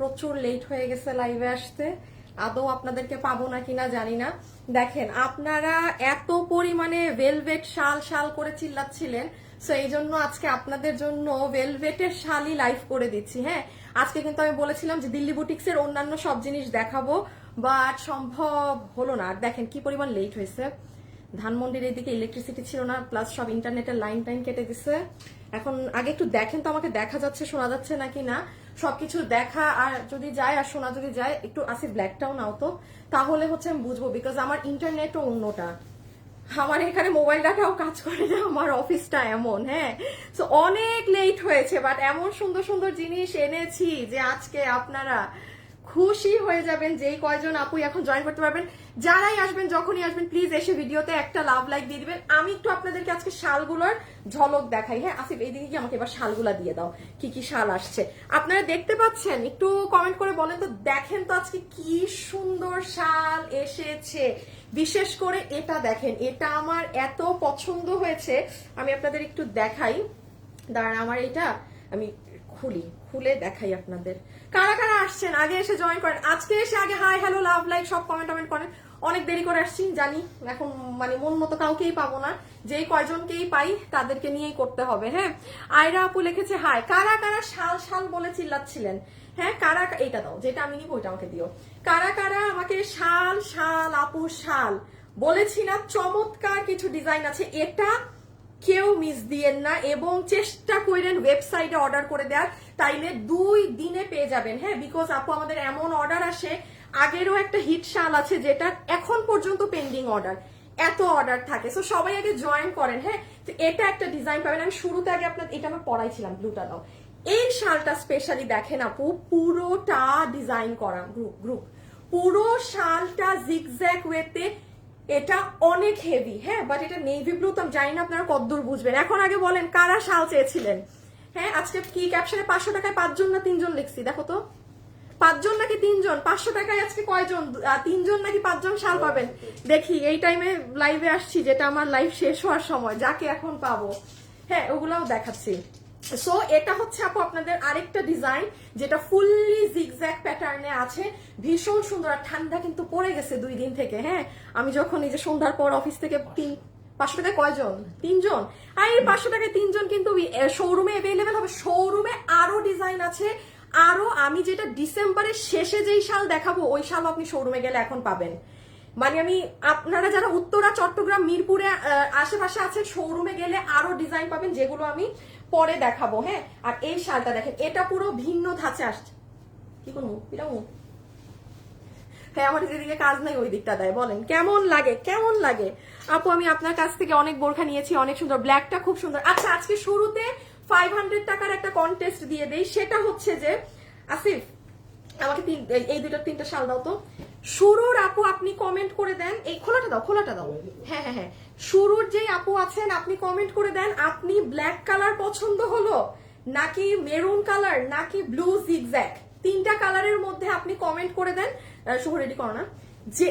প্রচুর লেট হয়ে গেছে লাইভে আসতে, আদৌ আপনাদেরকে পাবো না কিনা জানি না। দেখেন আপনারা এত পরিমাণে ভেলভেট শাল শাল করে চিল্লাচ্ছিলেন, সো এই জন্য আজকে আপনাদের জন্য ভেলভেটের শালই লাইভ করে দিচ্ছি। হ্যাঁ, আজকে কিন্তু আমি বলেছিলাম যে দিল্লি বুটিক্সের অন্যান্য সব জিনিস দেখাবো, বাট সম্ভব হলো না। আর দেখেন কি পরিমাণ লেট হয়েছে। ধানমন্ডির এদিকে ইলেকট্রিসিটি ছিল না, প্লাস সব ইন্টারনেটের লাইন টাইন কেটে দিছে। এখন আগে একটু দেখেন তো আমাকে দেখা যাচ্ছে শোনা যাচ্ছে নাকি না, সবকিছু দেখা আর যদি যায় আর শোনা যদি যায়, একটু আসি ব্ল্যাকটাও নাও তো, তাহলে হচ্ছে আমি বুঝবো, বিকজ আমার ইন্টারনেটও অন্যটা, আমার এখানে মোবাইল ডাটাও কাজ করে না, আমার অফিসটা এমন। হ্যাঁ, তো অনেক লেট হয়েছে, বাট এমন সুন্দর সুন্দর জিনিস এনেছি যে আজকে আপনারা খুশি হয়ে যাবেন। যেই কয়জন আপু এখন জয়েন করতে পারবেন, যারাই আসবেন যখনই আসবেন প্লিজ এসে ভিডিওতে একটা লাভ লাইক দিয়ে দিবেন। আমি একটু আপনাদেরকে আজকে শালগুলোর ঝলক দেখাই। হ্যাঁ আসিফ, এইদিকে কি আমাকে এবার শালগুলা দিয়ে দাও, কি কি শাল আসছে আপনারা দেখতে পাচ্ছেন, একটু কমেন্ট করে বলেন তো। দেখেন তো আজকে কি সুন্দর শাল এসেছে, বিশেষ করে এটা দেখেন, এটা আমার এত পছন্দ হয়েছে। আমি আপনাদের একটু দেখাই, দাঁড়ান আমার এটা আমি খুলে দেখাই আপনাদের। কারা কারা আসছেন আগে এসে জয়েন করেন, আজকে এসে আগে হাই হ্যালো লাভ লাইক সব কমেন্ট করেন। অনেক দেরি করে আসছি জানি, এখন মানে মন মতো কাউকেই পাবো না, যেই কয়জনকেই পাই তাদেরকে নিয়েই করতে হবে। হ্যাঁ, আয়রা আপু লিখেছে হাই। কারা কারা শাল শাল বলে চিল্লাচ্ছিলেন? হ্যাঁ কারা, এইটা দাও যেটা আমি নিব ওইটা আমাকে দিও। কারা কারা আমাকে শাল শাল আপু শাল বলেছি না, চমৎকার কিছু ডিজাইন আছে, এটা কেউ মিস দিয়েন না এবং চেষ্টা করেন ওয়েবসাইটে অর্ডার করে দেওয়ার, তাইলে 2 দিনে পেয়ে যাবেন। হ্যাঁ, বিকজ আপু আমাদের এমন অর্ডার আসে, আগেরও একটা হিট শাল আছে যেটা এখন পর্যন্ত পেন্ডিং অর্ডার, এত অর্ডার থাকে। সো সবাই আগে জয়েন করেন। হ্যাঁ, তো এটা একটা ডিজাইন পাবেন। আমি শুরুতে আগে আপনার এটা আমার পড়াইছিলাম, ব্লুটা দাও। এই শালটা স্পেশালি দেখেন আপু, পুরোটা ডিজাইন করা গ্রুপ, পুরো শালটা জিগজ্যাগ ওয়েতে, এটা অনেক হেভি। হ্যাঁ, বাট এটা নেভি ব্লু, তো আমি জানি না আপনারা কতদূর বুঝবেন। এখন আগে বলেন কারা শাল চেয়েছিলেন? হ্যাঁ, আজকে কি ক্যাপশনে 500 টাকায় 5 জন না 3 জন লিখছি, দেখো তো 5 জন নাকি 3 জন? 500 টাকায় আজকে কয়জন, 3 জন নাকি 5 জন শাল পাবেন? দেখি এই টাইমে লাইভে আসছি, যেটা আমার লাইভ শেষ হওয়ার সময়, যাকে এখন পাবো। হ্যাঁ, ওগুলাও দেখাচ্ছি। সো এটা হচ্ছে আপু আপনাদের আরেকটা ডিজাইন, যেটা ফুললি জিগজ্যাগ প্যাটার্নে আছে, ভীষণ সুন্দর। আর ঠান্ডা কিন্তু পড়ে গেছে 2 দিন থেকে। হ্যাঁ, আমি যখন এই যে সন্ধ্যার পর অফিস থেকে 500 টাকায় কয়জন? 3 জন। আর এই 500 টাকায় 3 জন কিন্তু শোরুমে অ্যাভেলেবেল হবে। শোরুমে আরো ডিজাইন আছে, আরো আমি যেটা ডিসেম্বরের শেষে যেই শাল দেখাবো ওই শাল আপনি শোরুমে গেলে এখন পাবেন। মানে আমি, আপনারা যারা উত্তরা চট্টগ্রাম মিরপুরে আশেপাশে আছেন, শোরুমে গেলে আরো ডিজাইন পাবেন যেগুলো আমি পরে দেখাবো। হ্যাঁ, আর এই শালটা দেখেন, এটা পুরো ভিন্ন ধাঁচে আসছে। কি করবো এটাও? হ্যাঁ, আমার যেদিকে কাজ নাই ওই দিকটা দেয়। বলেন কেমন লাগে, কেমন লাগে আপু? আমি আপনার কাছ থেকে অনেক বোরখা নিয়েছি, অনেক সুন্দর, ব্ল্যাকটা খুব সুন্দর। আচ্ছা, আজকে শুরুতে 500 টাকার একটা কন্টেস্ট দিয়ে দেই, সেটা হচ্ছে যে আসিফ আমাকে এই 2-3টা শাল দাও তো। শুরুর আপু আপনি কমেন্ট করে দেন, এই খোলাটা দাও, খোলাটা দাও। হ্যাঁ হ্যাঁ হ্যাঁ, শুরুর যে আপু আছেন আপনি কমেন্ট করে দেন, আপনি ব্ল্যাক কালার পছন্দ হলো নাকি মেরুন কালার নাকি ব্লু জিগজ্যাগ, 3টা কালারের মধ্যে আপনি কমেন্ট করে দেন। শুভ রেডি করো না। যে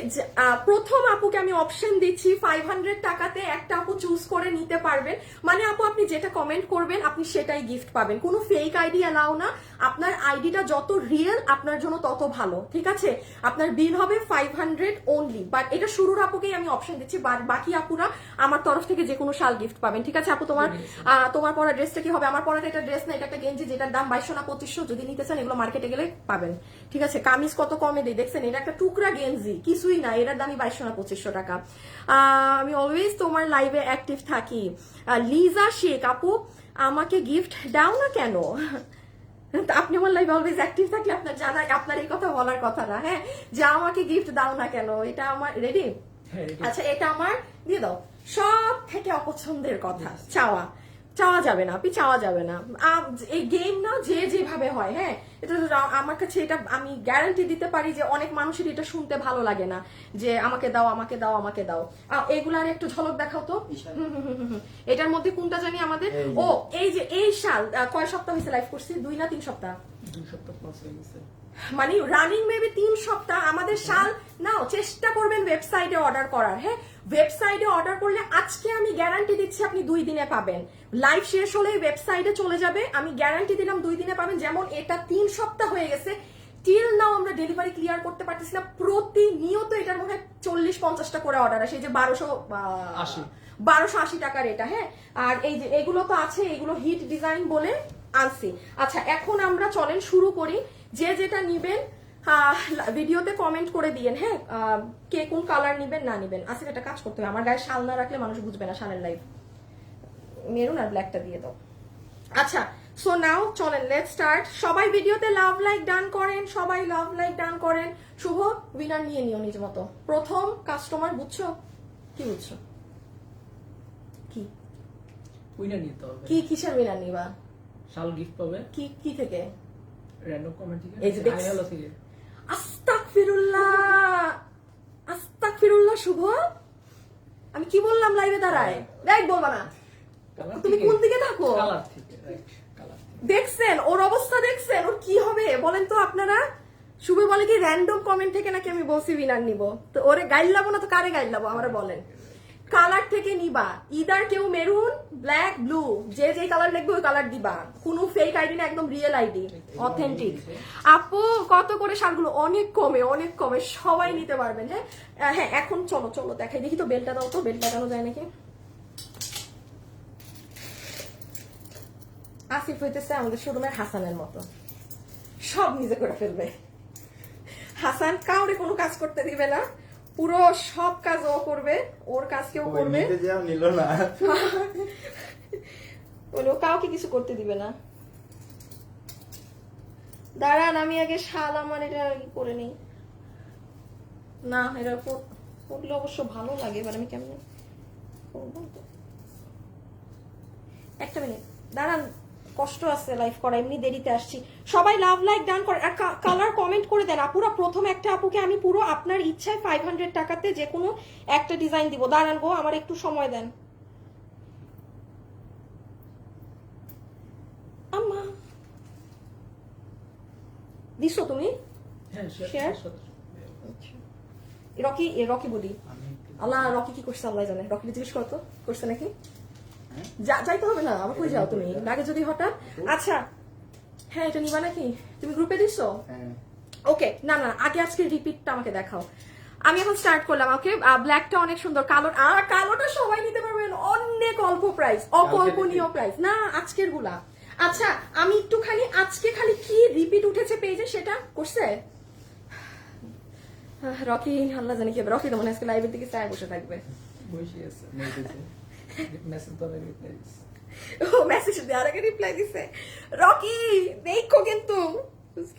প্রথম আপুকে আমি অপশন দিচ্ছি 500 টাকাতে একটা আপু চুজ করে নিতে পারবেন। মানে আপু আপনি যেটা কমেন্ট করবেন আপনি সেটাই গিফট পাবেন, কোনো ফেক আইডি অ্যালাউ না। আপনার আইডিটা যত রিয়েল আপনার জন্য তত ভালো, ঠিক আছে? আপনার বিল হবে 500 অনলি, বাট এটা শুরুর আপুকেই আমি অপশন দিচ্ছি, বাকি আপুরা আমার তরফ থেকে যে কোনো শাল গিফট পাবেন, ঠিক আছে আপু? তোমার পরা ড্রেসটা কি হবে? আমার পরাটা এটা ড্রেস না, এটা একটা গেঞ্জি, যেটার দাম 2200 না 2500, যদি নিতে চান এগুলো মার্কেটে গেলে পাবেন, ঠিক আছে? কামিজ কত কমে দেয় দেখছেন, এটা একটা টুকরা গেঞ্জি, কিছুই না, এটার দামই 2200 না 2500 টাকা। আমি অলওয়েজ তোমার লাইভে অ্যাক্টিভ থাকি। লিজা শেখ আপু, আমাকে গিফট দাও না কেন? আপনি আমার লাইভে অলওয়েজ অ্যাক্টিভ থাকলে আপনার জানা, আপনার এই কথা বলার কথা না। হ্যাঁ, যে আমাকে গিফট দাও না কেন, এটা আমার রেডি। আচ্ছা, এটা আমার দিয়ে দাও। সব থেকে অপছন্দের কথা চাওয়া, চাওয়া যাবে না আপনি, চাওয়া যাবে না। এই গেম না যে যেভাবে হয়, হ্যাঁ, এটা আমার কাছে, এটা আমি গ্যারান্টি দিতে পারি যে অনেক মানুষের এটা শুনতে ভালো লাগে না, যে আমাকে দাও আমাকে দাও আমাকে দাও। এগুলার একটু ঝলক দেখাও তো। এটার মধ্যে কোনটা জানি আমাদের, ও এই যে এই শাল কয় সপ্তাহ হয়েছে লাইভ করছি? 2 না 3 সপ্তাহ? 2 সপ্তাহ প্লাস হয়ে গেছে, মানে রানিং মেবি 3 সপ্তাহ। আমাদের শাল নাও, চেষ্টা করবেন ওয়েবসাইটে অর্ডার করার। হ্যাঁ, ওয়েবসাইটে অর্ডার করলে আজকে আমি গ্যারান্টি দিচ্ছি আপনি 2 দিনে পাবেন। লাইভ শেষ হলেই ওয়েবসাইটে চলে যাবে, আমি গ্যারান্টি দিলাম 2 দিনে পাবেন। যেমন এটা 3 সপ্তাহ হয়ে গেছে, আমরা ডেলিভারি ক্লিয়ার করতে পারতেছি না, প্রতিনিয়ত এটার মনে হয় 40-50টা করে অর্ডার আসে, এই যে 1280 টাকার এটা। হ্যাঁ, আর এই যে এগুলো তো আছে, এগুলো হিট ডিজাইন বলে আনছি। আচ্ছা, এখন আমরা চলেন শুরু করি। যে যেটা নিবেন ভিডিওতে কমেন্ট করে দিয়েন। হ্যাঁ, কে কোন কালার নিবেন না নিবেন। আসলে একটা কাজ করতে হবে, আমার গায়ে শাল না রাখলে মানুষ বুঝবে না শালের লাইভ। মেরুন আর ব্ল্যাকটা দিয়ে দাও। আচ্ছা, সো নাও চলেন লেটস স্টার্ট। সবাই ভিডিওতে লাভ লাইক ডান করেন, সবাই লাভ লাইক ডান করেন। শুভ উইনার নিয়ে নিও নিজ মতো। প্রথম কাস্টমার, বুঝছো কি বুঝছো? কি উইনার নিতে হবে? কি কিসের উইনার নিবা? শাল গিফট পাবে। কি কি থেকে? র‍্যান্ডম কমেন্ট থেকে, এই যে হাই হ্যালো থেকে। আস্তাগফিরুল্লাহ, আস্তাগফিরুল্লাহ। শুভ, আমি কি বললাম লাইভে দাঁড়ায়? দেখ, বলবা না। তুমি কোন দিকে থাকো? কালার থেকে, রাইট, কালার। দেখছেন ওর অবস্থা, দেখছেন ওর কি হবে বলেন তো আপনারা? শুভ বলে কি র‍্যান্ডম কমেন্ট থেকে নাকি আমি বলছি উইনার নিব, তো ওরে গাইলাবো না তো কারে গাইলাবো আমরা বলেন? কালার থেকে নিবা, ইদার কেউ মেরুন, ব্ল্যাক, ব্লু, যে যে কালার লাগবে ওই কালার দিবা। কোনো ফেক আইডি না, একদম রিয়েল আইডি, অথেন্টিক। আপু কত করে শালগুলো? অনেক কমে, অনেক কমে, সবাই নিতে পারবেন। হ্যাঁ হ্যাঁ, এখন চলো চলো দেখাই, দেখি তো বেলটা দাও তো, বেল লাগানো যায় নাকি। আসিফ হইতেছে আমাদের শোরুমের হাসানের মতো, সব নিজে করে ফেলবে। হাসান কাউরে কোনো কাজ করতে দিবে না, পুরো সব কাজ ও করবে, ওর কাজ কেউ করবে না, ও কাউকে কিছু করতে দিবে না। দাঁড়ান, আমি আগে শাল আমার এটা করে নিই না, এটা করলে অবশ্য ভালো লাগে, এবার আমি কেমন করবো তো। একটা মিনিট দাঁড়ান, কষ্ট আছে লাইভ করা, এমনি দেরিতে আসছি। সবাই লাভ লাইক ডান করে আর কালার কমেন্ট করে দেন। আপুরা প্রথম একটা আপুকে আমি পুরো আপনার ইচ্ছায় 500 টাকাতে যে কোনো একটা ডিজাইন দিব। দাঁড়ান গো, আমার একটু সময় দেন। আম্মা দিছো তুমি? হ্যাঁ, শেয়ার। রকি, রকি বলি, আল্লাহ রকি কি করছে আল্লাহ জানে। রকি জিজ্ঞেস করতো করছে নাকি? যাইতে হবে না, আমার কই যাও তুমি লাগে যদি হঠাৎ। আচ্ছা হ্যাঁ, এটা নিবা নাকি? তুমি গ্রুপে দিছো? ওকে, না না, আগে আজকে রিপিটটা আমাকে দেখাও। আমি এখন স্টার্ট করলাম। ওকে, ব্ল্যাকটা অনেক সুন্দর, কালো, আর কালোটা সবাই নিতে পারবেন, অনেক অল্প প্রাইস, অকল্পনীয় প্রাইস না আজকের গুলা। আচ্ছা, আমি একটুখানি আজকে খালি কি রিপিট উঠেছে পেজে সেটা করছে রকি, আল্লাহ জানি কি হবে। রকি তো মনে আজকে লাইভের দিকে চায় বসে থাকবে। মেসেজ দেওয়ার আগে রিপ্লাই দিছে। রকি দেখো কিন্তু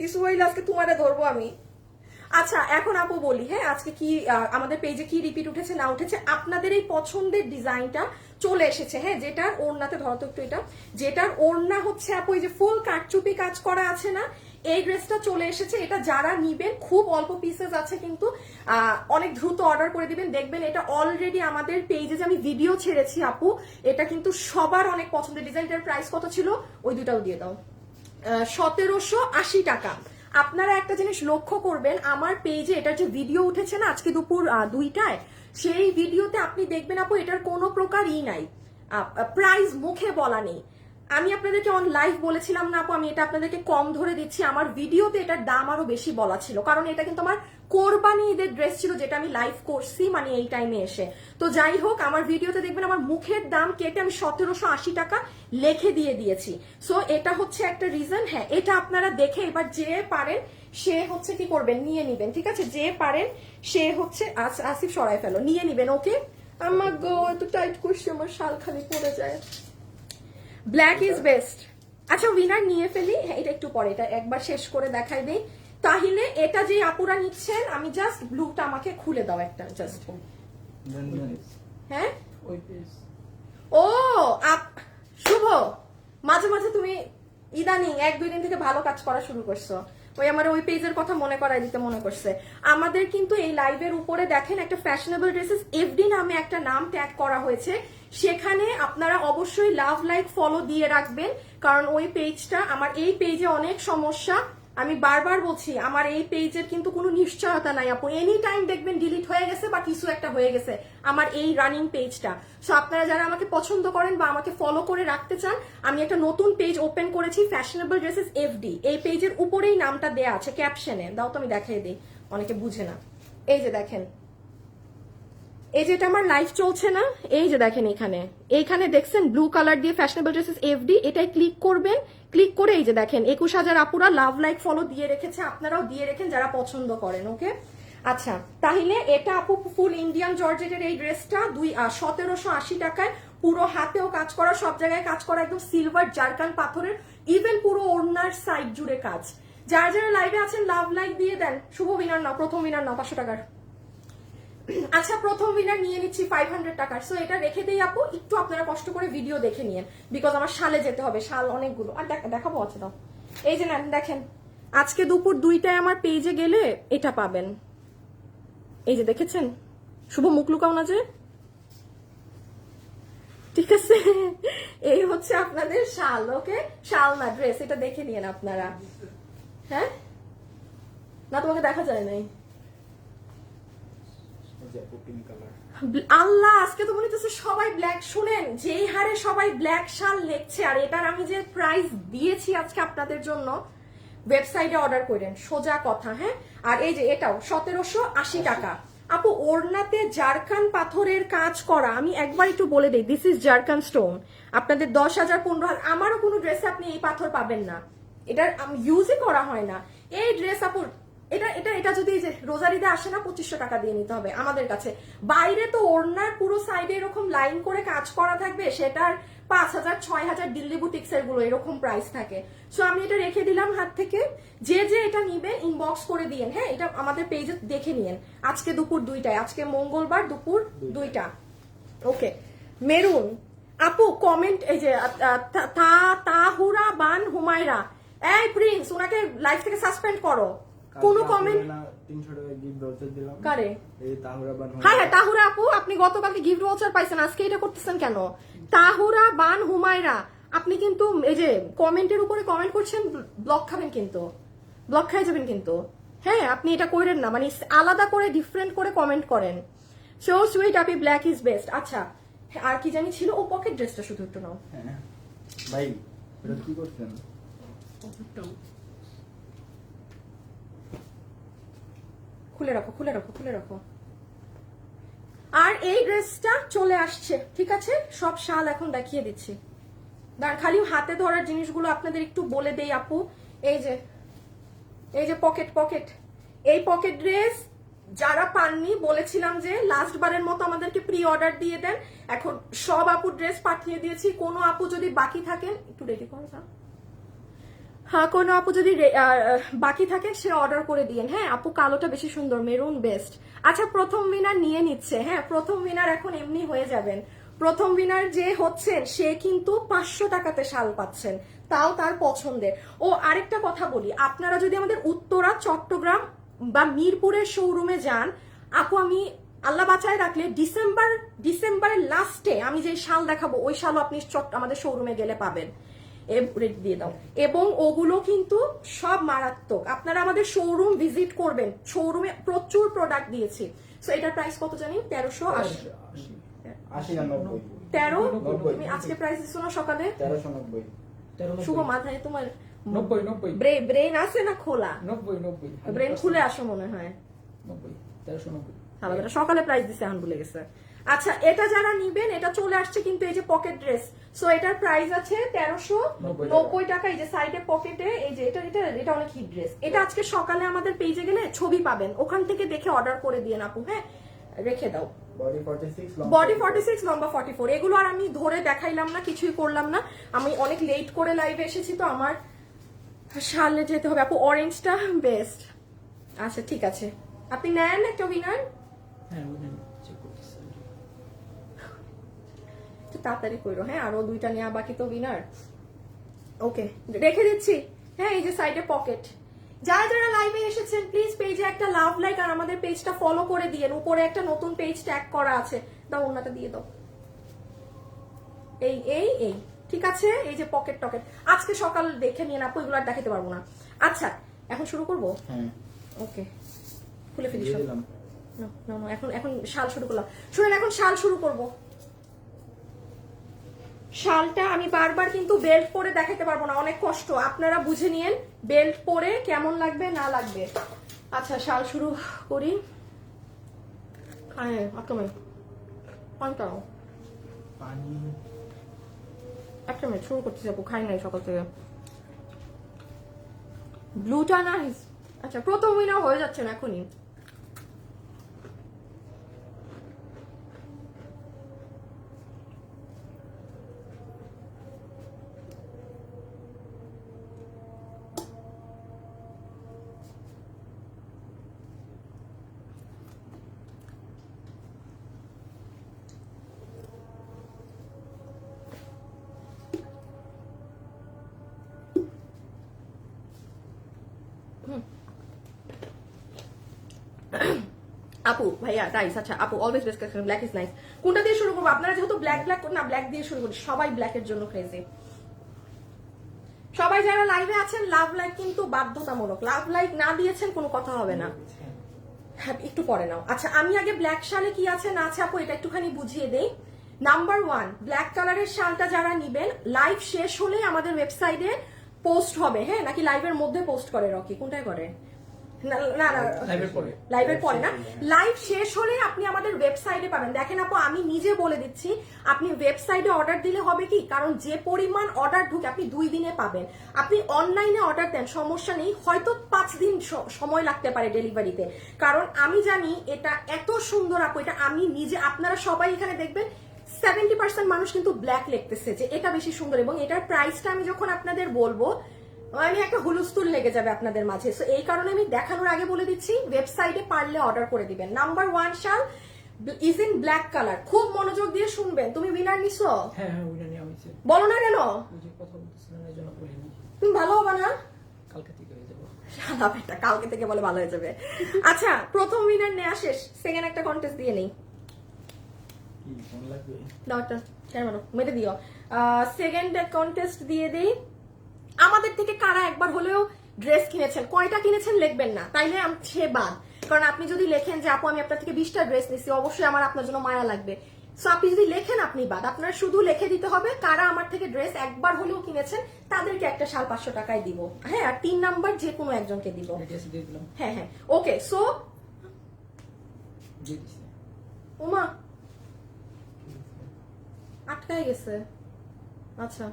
কিছু হইলে আজকে তোমারে ধরবো আমি। আচ্ছা, এখন আপু বলি, হ্যাঁ আজকে কি আমাদের পেজে কি রিপিট উঠেছে না উঠেছে। আপনাদের এই পছন্দের ডিজাইনটা চলে এসেছে। হ্যাঁ, যেটার ওড়নাতে ধরো তো একটু, এটা যেটার ওড়না হচ্ছে আপু এই যে ফুল কাটচুপি কাজ করা আছে না, এই ড্রেসটা চলে এসেছে। এটা যারা নিবেন, খুব অল্প পিসেস আছে কিন্তু অনেক দ্রুত অর্ডার করে দিবেন। দেখবেন এটা অলরেডি আমাদের পেজে যে আমি ভিডিও ছেড়েছি আপু, এটা কিন্তু সবার অনেক পছন্দের ডিজাইন। এটার প্রাইস কত ছিল? ওই দুটাও দিয়ে দাও, 1780 টাকা। আপনারা একটা জিনিস লক্ষ্য করবেন, আমার পেজে এটার যে ভিডিও উঠেছে না আজকে দুপুর 2টায়, সেই ভিডিওতে আপনি দেখবেন আপু এটার কোনো প্রকার নাই, প্রাইস মুখে বলা নেই। আমি আপনাদেরকে অন লাইভ বলেছিলাম না আপু, আমি এটা আপনাদেরকে কম ধরে দিচ্ছি। আমার ভিডিওতে এটার দাম আরো বেশি বলা ছিল, কারণ এটা কিন্তু আমার কোরবানি ঈদের ড্রেস ছিল, যেটা আমি লাইভ করছি মানে এই টাইমে এসে। তো যাই হোক, আমার ভিডিওতে দেখবেন আমার মুখের দাম কেটে আমি 1780 টাকা লিখে দিয়ে দিয়েছি। সো এটা হচ্ছে একটা রিজন। হ্যাঁ, এটা আপনারা দেখে এবার যে পারেন সে হচ্ছে কি করবেন, নিয়ে নিবেন। ঠিক আছে, যে পারেন সে হচ্ছে আসিফ সরাই ফেলো, নিয়ে নিবেন। ওকে, আমার গো এত টাইট করছি, আমার শাল খালি পড়ে যায়। Black is best. আচ্ছা, উইনার নিয়ে ফেলি। হ্যাঁ, এটা একটু পরে, এটা একবার শেষ করে দেখাই দেই। তাহলে এটা যে আপুরা নিচ্ছেন, আমি জাস্ট ব্লুটা আমাকে খুলে দাও একটা, জাস্ট। হ্যাঁ, ও শুভ, মাঝে মাঝে তুমি ইদানিং 1-2 দিন থেকে ভালো কাজ করা শুরু করছো। ওই আমার ওই পেজের কথা মনে করাই দিতে মনে করছে। আমাদের কিন্তু এই লাইভের উপরে দেখেন একটা ফ্যাশনেবল ড্রেসেস এফডি নামে একটা নাম ট্যাগ করা হয়েছে। সেখানে আপনারা অবশ্যই লাভ লাইক ফলো দিয়ে রাখবেন, কারণ ওই পেজটা আমার, এই পেজে অনেক সমস্যা। আমি বারবার বলছি, আমার এই পেজের কিন্তু কোনো নিশ্চয়তা নাই আপু, এনি টাইম দেখবেন ডিলিট হয়ে গেছে বা কিছু একটা হয়ে গেছে। আমার এই রানিং পেজটা। সো আপনারা যারা আমাকে পছন্দ করেন বা আমাকে ফলো করে রাখতে চান, আমি একটা নতুন পেজ ওপেন করেছি, ফ্যাশনেবল ড্রেসেস এফডি। এই পেজের উপরেই নামটা দেয়া আছে ক্যাপশনে, দাও তো আমি দেখাই দিই, অনেকে বুঝে না। এই যে দেখেন, এই যে এটা আমার লাইভ চলছে না, এই যে দেখেন এইখানে দেখছেন ব্লু কালার দিয়ে ফ্যাশনেবল ড্রেসেস এফডি, এটাই ক্লিক করবেন। ক্লিক করে এই যে দেখেন 21,000 আপুরা লাভ লাইক ফলো দিয়ে রেখেছে, আপনারাও দিয়ে রেখেন যারা পছন্দ করেন। ওকে, আচ্ছা তাহলে এটা আপু ফুল ইন্ডিয়ান জর্জেটের এই ড্রেসটা 1780 টাকায়, পুরো হাতেও কাজ করা, সব জায়গায় কাজ করা, একদম সিলভার জারকান পাথরের, ইভেন পুরো ওড়নার সাইড জুড়ে কাজ। যারা যারা লাইভে আছেন লাভ লাইক দিয়ে দেন। শুভ উইনার নাও, প্রথম উইনার নাও 500 টাকার। আচ্ছা প্রথম উইনার নিয়ে নিচ্ছি 500 টাকার। সো এটা রেখে দেই আপু, একটু আপনারা কষ্ট করে ভিডিও দেখে নিয়েন, বিকজ আমার শালে যেতে হবে, শাল অনেকগুলো আর দেখাবো আছে। দাও এই যে নেন, দেখেন আজকে দুপুর 2টায় আমার পেজে গেলে এটা পাবেন। এই যে দেখেছেন, শুভ মুখ লুকাও না যে, ঠিক আছে। এই হচ্ছে আপনাদের শাল। ওকে, শাল না ড্রেস, এটা দেখে নিয়েন আপনারা। হ্যাঁ না, তোমাকে দেখা যায় নাই। আল্লাহ, আজকে তো মনে হচ্ছে সবাই ব্ল্যাক। শুনেন, যেই হারে সবাই ব্ল্যাক শাল লেখছে, আর এটার আমি যে প্রাইস দিয়েছি আজকে আপনাদের জন্য, ওয়েবসাইটে অর্ডার করেন, সোজা কথা। হ্যাঁ, আর এই যে এটাও 1780 টাকা আপু, ওড়নাতে জারকান পাথরের কাজ করা। আমি একবার একটু বলে দিই, দিস ইজ জারকান স্টোন। আপনাদের 10,000 15,000, আমারও কোনো ড্রেসে আপনি এই পাথর পাবেন না, এটার ইউজই করা হয় না। এই ড্রেস আপু এটা এটা এটা যদি রোজারিতে আসে না, 2500 টাকা দিয়ে নিতে হবে আমাদের কাছে। বাইরে তো ওড়নার পুরো সাইডে এরকম লাইন করে কাজ করা থাকবে, সেটার 5,000 6,000 দিল্লি বুটিক্সের গুলো এরকম প্রাইস থাকে। সো আমি এটা রেখে দিলাম হাত থেকে। যে যে এটা নিবেন ইনবক্স করে দিয়েন। হ্যাঁ, এটা আমাদের পেজে দেখে নিয়েন। আজকে দুপুর 2টায়, আজকে মঙ্গলবার দুপুর 2টা। ওকে, মেরুন আপু কমেন্ট, এই যে তাহুরা বান হুমায়রা, এই প্রিন্স, ওনাকে লাইভ থেকে সাসপেন্ড করো। কোন কমেন্ট 300 টাকা গিফট ভাউচার দিলাম। কারে? এই তাহুরা বান। হ্যাঁ হ্যাঁ, তাহুরা আপু, আপনি গতকালকে গিফট ভাউচার পাইছেন, আজকে এটা করতেছেন কেন? তাহুরা বান হুমায়রা, আপনি কিন্তু এই যে কমেন্টের উপরে কমেন্ট করছেন, ব্লক খাবেন কিন্তু, ব্লক খাই যাবেন কিন্তু। হ্যাঁ, আপনি এটা করেন না, মানে আলাদা করে ডিফারেন্ট করে কমেন্ট করেন। So sweet Api, black is best. আচ্ছা, আর কি জানি ছিল, ও পকেট ড্রেসটা শুধু একটু নাও। হ্যাঁ ভাই, এটা কি করছেন? খুলে রাখো, খুলে রাখো, খুলে রাখো। আর এই ড্রেসটা চলে আসছে, ঠিক আছে? সব শাল এখন দেখিয়ে দিচ্ছি। খালি হাতে ধরার জিনিসগুলো আপনাদের একটু বলে দেই আপু। এই যে পকেট, এই পকেট ড্রেস যারা পাননি, বলেছিলাম যে লাস্ট বারের মতো আমাদেরকে প্রি অর্ডার দিয়ে দেন। এখন সব আপু ড্রেস পাঠিয়ে দিয়েছি। কোনো আপু যদি বাকি থাকেন, একটু রেডি করো না। হ্যাঁ, কোনো আপু যদি বাকি থাকে সে অর্ডার করে দিয়েন। হ্যাঁ আপু, কালোটা বেশি সুন্দর, মেরুন বেস্ট। আচ্ছা, প্রথম উইনার নিয়ে নিচ্ছে। হ্যাঁ, প্রথম উইনার এখন এমনি হয়ে যাবেন। প্রথম উইনার যে হচ্ছেন সে কিন্তু 500 টাকাতে শাল পাচ্ছেন, তাও তার পছন্দের। ও আরেকটা কথা বলি, আপনারা যদি আমাদের উত্তরা, চট্টগ্রাম বা মিরপুরের শোরুমে যান আপু, আমি আল্লাহ বাঁচায় রাখলে ডিসেম্বরের লাস্টে আমি যে শাল দেখাবো, ওই শালও আপনি আমাদের শোরুমে গেলে পাবেন। দিয়ে দাও। এবং ওগুলো কিন্তু সব মারাত্মক। আপনারা আমাদের শোরুম ভিজিট করবেন, শোরুমে প্রচুর প্রোডাক্ট দিয়েছি। সো এটার প্রাইস কত জানি? 1380। 13 তুমি আজকে প্রাইস দিছো না সকালে? 1390। শুভ মাথায় তোমার 90 ব্রেন আছে না খোলা? 90 ব্রেন খুলে আসো মনে হয়। 1390 সকালে প্রাইস দিছে, এখন ভুলে গেছে। আচ্ছা, এটা যারা নিবেন, এটা চলে আসছে কিন্তু এই যে পকেট ড্রেস। সো এটার প্রাইস আছে 1390 টাকা। এই যে সাইডে পকেটে, এই যে এটা অনেক হিট ড্রেস। এটা আজকে সকালে আমাদের পেজে গেলে ছবি পাবেন, ওখান থেকে দেখে অর্ডার করে দিয়ে আপু। হ্যাঁ, রেখে দাও। বডি 46, লম্বা 44। এগুলো আর আমি ধরে দেখাইলাম না, কিছুই করলাম না। আমি অনেক লেট করে লাইভে এসেছি, তো আমার শালে যেতে হবে আপু। অরেঞ্জটা বেস্ট। আচ্ছা ঠিক আছে, আপনি নেন একটা উইনার। হ্যাঁ, চেক করতেছি। তাড়াতাড়ি করো। হ্যাঁ, আরো 2টা নেওয়া বাকি তো উইনার। ওকে, রেখে দিচ্ছি। হ্যাঁ, এই যে সাইডে পকেট। যারা যারা লাইভে এসেছেন প্লিজ পেজে একটা লাভ লাইক আর আমাদের পেজটা ফলো করে দিয়েন। উপরে একটা নতুন পেজ ট্যাগ করা আছে, দাও ওনাটা দিয়ে দাও। এই ঠিক আছে। এই যে পকেট টকেট আজকে সকাল দেখে নিয়ে আপু, এগুলো আর দেখাতে পারবো না। আচ্ছা, এখন শুরু করবো। হ্যাঁ, ওকে, খুলে ফেলি সব। এখন এখন শাল শুরু করলাম। শুনেন, এখন শাল শুরু করব। শালটা আমি বারবার কিন্তু বেল্ট পরে দেখাতে পারবো না, অনেক কষ্ট, আপনারা বুঝে নিয়েন বেল্ট পরে কেমন লাগবে না লাগবে। আচ্ছা শাল শুরু করি। হ্যাঁ আপনার পানটাও পানি একটা মিনিট শুরু করতে যাবো, খাই নাই সকাল থেকে। ব্লুটা নাইস। আচ্ছা প্রথম উইনার হয়ে যাচ্ছে না এখনই। আপু ভাইয়া নাইস। আচ্ছা আপু always best collection, black is nice. কোনটা দিয়ে শুরু করবো? আপনারা যেহেতু ব্ল্যাক না, ব্ল্যাক দিয়ে শুরু করি। সবাই ব্ল্যাকের জন্য ক্রেজি। সবাই যারা লাইভে আছেন, লাভ লাইক কিন্তু বাধ্যতামূলক। লাভ লাইক না দিয়েছেন কোনো কথা হবে না। হ্যাঁ একটু পরে নাও। আচ্ছা আমি আগে ব্ল্যাক শালে কি আছে না আছে আপু এটা একটুখানি বুঝিয়ে দেই। নাম্বার 1, ব্ল্যাক কালারের শালটা যারা নিবেন, লাইভ শেষ হলে আমাদের ওয়েবসাইটে পোস্ট হবে। হ্যাঁ নাকি লাইভের মধ্যে পোস্ট করে? রকি কোনটায় করে? না না না লাইভের পরে না, লাইভ শেষ হলে আপনি আমাদের ওয়েবসাইটে পাবেন। দেখেন আপু আমি নিজে বলে দিচ্ছি, আপনি ওয়েবসাইটে অর্ডার দিলে হবে কি, কারণ যে পরিমাণ অর্ডার ঢুকে আপনি 2 দিনে পাবেন। আপনি অনলাইনে অর্ডার দেন সমস্যা নেই, হয়তো 5 দিন সময় লাগতে পারে ডেলিভারিতে, কারণ আমি জানি এটা এত সুন্দর আপু। এটা আমি নিজে, আপনারা সবাই এখানে দেখবেন 70% মানুষ কিন্তু ব্ল্যাক লিখতেছে যে এটা বেশি সুন্দর, এবং এটার প্রাইসটা আমি যখন আপনাদের বলবো আমি একটা হুলস্থুল লেগে যাবে আপনাদের মাঝে। সো এই কারণে আমি দেখানোর আগে বলে দিচ্ছি, ওয়েবসাইটে পারলে অর্ডার করে দিবেন। নাম্বার 1 শাল ইজ ইন ব্ল্যাক কালার। খুব মনোযোগ দিয়ে শুনবেন। তুমি উইনার নিছো? হ্যাঁ উইনার নিয়ে আমি বলো না কেন? যে কথা বলতেছিলাম এর জন্য বলিনি। তুমি ভালো হবে না? কালকে থেকে হয়ে যাবে। শালা বেটা কালকে থেকে বলে ভালো হয়ে যাবে। আচ্ছা প্রথম উইনার নেওয়া শেষ, সেকেন্ড একটা কন্টেস্ট দিয়ে নেই। কি কোন লাগবে? দাও একটা শেয়ার মানো, মেরে দিও। সেকেন্ড কন্টেস্ট দিয়ে দেই। আমাদের থেকে কারা একবার হলেও ড্রেস কিনেছেন, কয়টা কিনেছেন লিখবেন না, তাইলে সে বাদ। কারণ আপনি যদি লেখেন যে আপু আমি আপনার থেকে 20টা ড্রেস নিচ্ছি, অবশ্যই আমার আপনার জন্য মায়া লাগবে। সো আপনি যদি লেখেন আপনি বাদ, আপনার শুধু লিখে দিতে হবে কারা আমার থেকে ড্রেস একবার হলেও কিনেছেন, তাদেরকে একটা শাল 500 টাকায় দিব। হ্যাঁ আর 3 নাম্বার যে কোনো একজনকে দিব। ডিটেইলস দিয়ে দিলাম। হ্যাঁ হ্যাঁ ওকে। সো দিয়ে দিছি। উমা আটকায় গেছে। আচ্ছা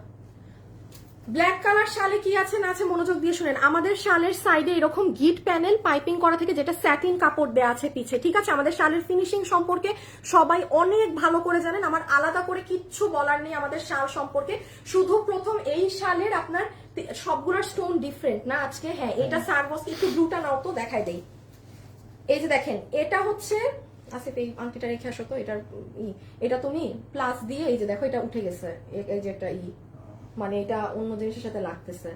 ব্ল্যাক কালার শালে কি আছে না আছে মনোযোগ দিয়ে শুনেন। আমাদের শালের সাইডে এরকম গিট প্যানেল পাইপিং করা থেকে, যেটা স্যাটিন কাপড় দেয়া আছে পিছে, ঠিক আছে? আমাদের শালের ফিনিশিং সম্পর্কে সবাই অনেক ভালো করে জানেন, আমার আলাদা করে কিচ্ছু বলার নেই আমাদের শাল সম্পর্কে। শুধু প্রথম এই শালের আপনার সবগুলোর স্টোন ডিফারেন্ট না আজকে। হ্যাঁ এটা সার্ভস, একটু ব্লুটা নাও তো দেখাই দেই। এই যে দেখেন এটা হচ্ছে আসিফ, এই আংটিটা রেখে আসো তো। এটা তুমি প্লাস দিয়ে এই যে দেখো এটা উঠে গেছে, এই যে একটা মানে এটা অন্য জিনিসের সাথে লাগতেছে।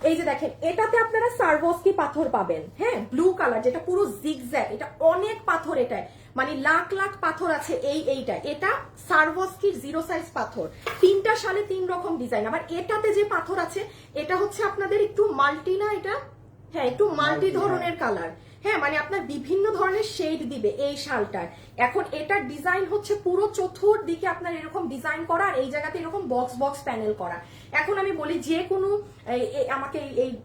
এই যে দেখেন এটাতে আপনারা সার্ভস্কি পাথর পাবেন। হ্যাঁ ব্লু কালার, যেটা পুরো জিগজ্যাগ, এটা অনেক পাথর, এটায় মানে লাখ লাখ পাথর আছে এইটা। এটা সার্ভস্কির 0 সাইজ পাথর। 3টা শালে 3 রকম ডিজাইন। আবার এটাতে যে পাথর আছে এটা হচ্ছে আপনাদের একটু মাল্টি না, এটা হ্যাঁ একটু মাল্টি ধরনের কালার। হ্যাঁ মানে আপনার বিভিন্ন ধরনের শেড দিবে এই শালটার। এখন এটার ডিজাইন হচ্ছে পুরো চতুর্দিকে আপনার এরকম ডিজাইন করা, আর এই জায়গাতে এরকম বক্স বক্স প্যানেল করা। এখন আমি বলি যে কোনো আমাকে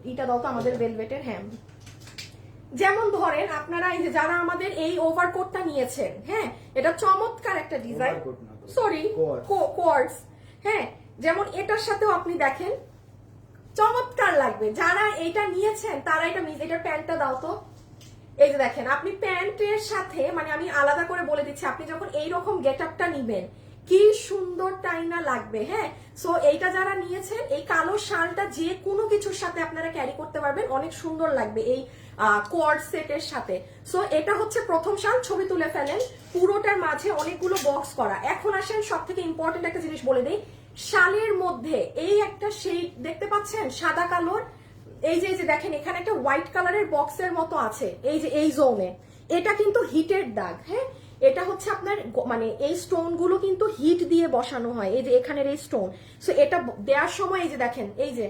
এইটা দাও তো আমাদের ভেলভেটের। হ্যাঁ যেমন ধরেন আপনারা এই যে যারা আমাদের এই ওভারকোটটা নিয়েছেন, হ্যাঁ এটা চমৎকার একটা ডিজাইন, সরি কোয়ার্টস। হ্যাঁ যেমন এটার সাথেও আপনি দেখেন চমৎকার লাগবে। যারা এইটা নিয়েছেন তারা এটার প্যান্টটা দাও তো। এই যে দেখেন আপনি প্যান্টের সাথে, মানে আমি আলাদা করে বলে দিচ্ছি, আপনি যখন এইরকম গেট আপটা নিবেন কি সুন্দর টাইনা লাগবে। হ্যাঁ সো এইটা যারা নিয়েছেন, এই কালো শালটা যে কোনো কিছুর সাথে আপনারা ক্যারি করতে পারবেন, অনেক সুন্দর লাগবে এই কোয়ার্ড সেটের সাথে। সো এটা হচ্ছে প্রথম শাল, ছবি তুলে ফেলেন। পুরোটার মাঝে অনেকগুলো বক্স করা। এখন আসেন সব থেকে ইম্পর্টেন্ট একটা জিনিস বলে দেই, শালের মধ্যে এই একটা শেড দেখতে পাচ্ছেন সাদা কালোর, এই যে দেখেন এখানে একটা হোয়াইট কালারের বক্সের মতো আছে, এই যে এই জোনে, এটা কিন্তু হিটের দাগ। হ্যাঁ এটা হচ্ছে আপনার মানে এই স্টোন গুলো কিন্তু হিট দিয়ে বসানো হয়, এই যে এখানের এই স্টোন। সো এটা দেওয়ার সময় এই যে দেখেন, এই যে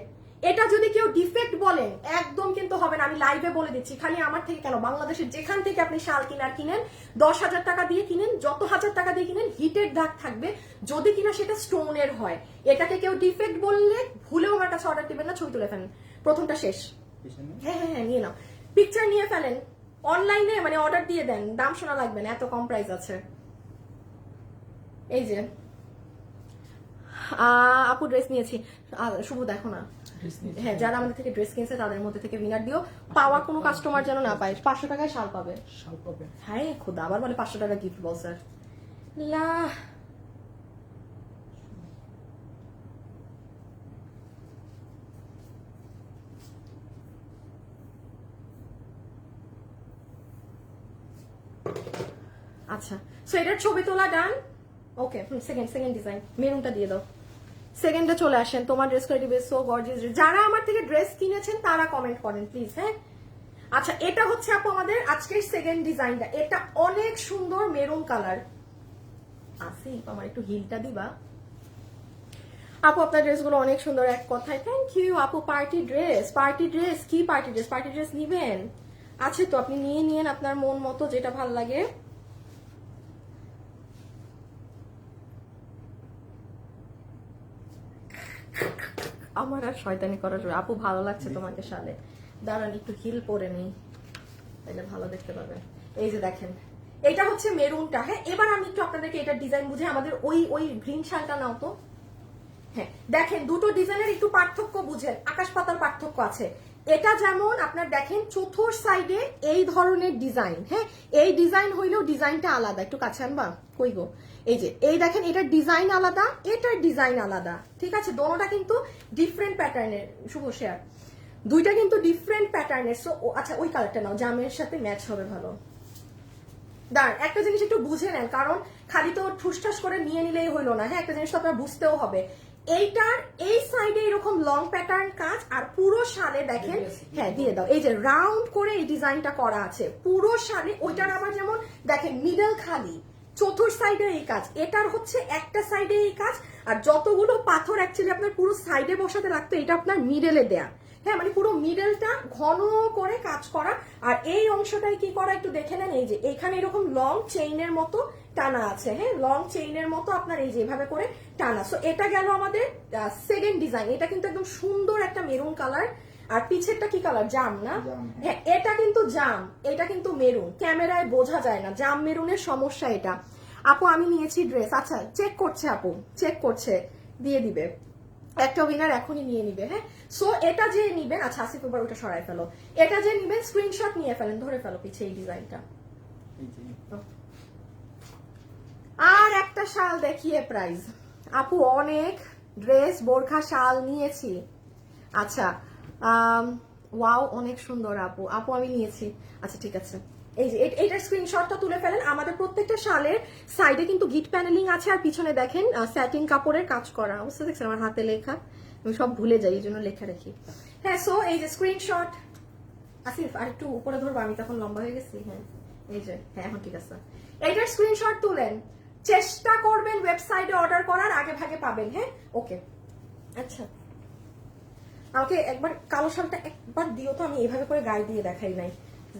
এটা যদি কেউ ডিফেক্ট বলেন একদম কিন্তু হবে না। আমি আমি লাইভে বলে দিচ্ছি, খালি আমার থেকে কেন, বাংলাদেশের যেখান থেকে আপনি শাল কিনেন 10,000 টাকা দিয়ে কিনেন, যত হাজার টাকা দিয়ে কিনেন, হিটের দাগ থাকবে যদি কিনা সেটা স্টোনের হয়। এটাকে কেউ ডিফেক্ট বললে ভুলেও আমার কাছে অর্ডার দিবেন না, ছবি তুলে ফেলেন, প্রথমটা শেষ। হ্যাঁ হ্যাঁ হ্যাঁ নিয়ে নাও, পিকচার নিয়ে ফেলেন, অনলাইনে মানে অর্ডার দিয়ে দেন, দাম শোনা লাগবে না, এত কম প্রাইস আছে। এই যে আপু ড্রেস নিয়েছি, শুভ দেখো না, হ্যাঁ যারা আমাদের থেকে ড্রেস কিনছে তাদের মধ্যে থেকে উইনার দিও, পাওয়া কোনো কাস্টমার যেন না পায়, 500 টাকায় শাল পাবে। শাল পাবে। হ্যাঁ খোদা, আবার বলে 500 টাকা গিফট বল স্যার লা। আচ্ছা সো এটার ছবি তোলা ডান, ওকে। সেকেন্ড ডিজাইন মেরুনটা দিয়ে দাও, সেকেন্ডে চলে আসেন। তোমার ড্রেস কোয়ালিটি বেশ সো গর্জিয়াস। যারা আমার থেকে ড্রেস কিনেছেন তারা কমেন্ট করেন প্লিজ। হ্যাঁ আচ্ছা এটা হচ্ছে আপু আমাদের আজকের সেকেন্ড ডিজাইনটা, এটা অনেক সুন্দর মেরুন কালার। আসিফ আমার একটু হিলটা দিবা আপু, আপনার ড্রেসগুলো অনেক সুন্দর এক কথায়, থ্যাংক ইউ আপু। পার্টি ড্রেস কি পার্টি ড্রেস নিবেন? আছে তো, আপনি নিয়ে নিয়েন আপনার মন মতো যেটা ভাল লাগে। আমার আর শয়তানি করার জন্য আপু ভালো লাগছে তোমাকে শালে, দাঁড়ান একটু হিল পরে নেই তাহলে ভালো দেখতে পাবেন। এই যে দেখেন এটা হচ্ছে মেরুনটা। হ্যাঁ এবার আমি একটু আপনাদেরকে এটার ডিজাইন বুঝে, আমাদের ওই গ্রিন শালটা নাও তো। হ্যাঁ দেখেন দুটো ডিজাইনের একটু পার্থক্য বুঝেন, আকাশ পাতার পার্থক্য আছে। এটা যেমন আপনার দেখেন চতুর সাইডে এই ধরনের ডিজাইন, হ্যাঁ এই ডিজাইন হইলেও ডিজাইনটা আলাদা, একটু কাছে আনবা কই গো, এই যে এই দেখেন এটার ডিজাইন আলাদা, এটার ডিজাইন আলাদা, ঠিক আছে, দোনোটা কিন্তু ডিফারেন্ট প্যাটার্নের। শুভ শেয়ার, দুইটা কিন্তু ডিফারেন্ট প্যাটার্নের। সো আচ্ছা ওই কালারটা নাও, জামের সাথে ম্যাচ হবে ভালো। দাঁড়ান একটা জিনিস একটু বুঝে নেন, কারণ খালি তো ঠুসঠাস করে নিয়ে নিলেই হইলো না, হ্যাঁ একটা জিনিস তো আপনার বুঝতেও হবে। এইটার এই সাইডে এরকম লং প্যাটার্ন কাজ, আর পুরো শালে দেখেন, হ্যাঁ দিয়ে দাও, এই যে রাউন্ড করে এই ডিজাইনটা করা আছে পুরো শালে। ওইটার আবার যেমন দেখেন মিডল খালি, চতুর সাইডে এই কাজ, এটার হচ্ছে একটা সাইডে এই কাজ, আর যতগুলো পাথর অ্যাকচুয়ালি আপনার পুরো সাইডে বসাতে লাগতো, এটা আপনার মিডলে দেয়া, হ্যাঁ মানে পুরো মিডলটা ঘন করে কাজ করা। আর এই অংশটাই কি করা একটু দেখে নেন, এই যে এখানে এরকম লং চেইনের মতো টানা আছে, হ্যাঁ লং চেইনের মতো আপনার এই যে এভাবে করে টানা। সো এটা গেল আমাদের সেকেন্ড ডিজাইন, এটা কিন্তু একদম সুন্দর একটা মেরুন কালার। আর পিছেরটা কি কালার, জাম না? হ্যাঁ এটা কিন্তু জাম, এটা কিন্তু মেরুন, ক্যামেরায় বোঝা যায় না, জাম মেরুনের সমস্যা এটা। আপু আমি নিয়েছি ড্রেস, আচ্ছা চেক করছে আপু, চেক করছে, দিয়ে দিবে একটা উইনার এখনই নিয়ে নিবে। হ্যাঁ সো এটা যে নিবেন, আচ্ছা আসিফ এবার ওটা সরাই ফেলো, এটা যে নিবেন স্ক্রিনশট নিয়ে ফেলেন, ধরে ফেলো পিছে এই ডিজাইনটা। আর একটা শাল দেখিয়ে প্রাইস, আপু অনেক ড্রেস বোরখা শাল নিয়েছি। আচ্ছা ওয়াও অনেক সুন্দর আপু, আপু আমি নিয়েছি। আচ্ছা ঠিক আছে, এই যে এইটার স্ক্রিনশটটা তুলে ফেলেন। আমাদের প্রত্যেকটা শালের সাইডে কিন্তু গিট প্যানেলিং আছে, আর পিছনে দেখেন স্যাটিন কাপড়ের কাজ করা। অবস্থা দেখছেন আমার হাতে লেখা, আমি সব ভুলে যাই এই জন্য লেখা রাখি। হ্যাঁ সো এই যে স্ক্রিনশট, আসিফ আর একটু উপরে ধরবো, আমি তখন লম্বা হয়ে গেছি। হ্যাঁ এই যে, হ্যাঁ এখন ঠিক আছে। এইটার স্ক্রিনশট তুলেন, চেষ্টা করবেন ওয়েবসাইটে অর্ডার করার, আগে ভাগে পাবেন। হ্যাঁ ওকে আচ্ছা আমাকে একবার কালো শালটা একবার দিও তো, আমি এভাবে করে গায়ে দিয়ে দেখাই নাই,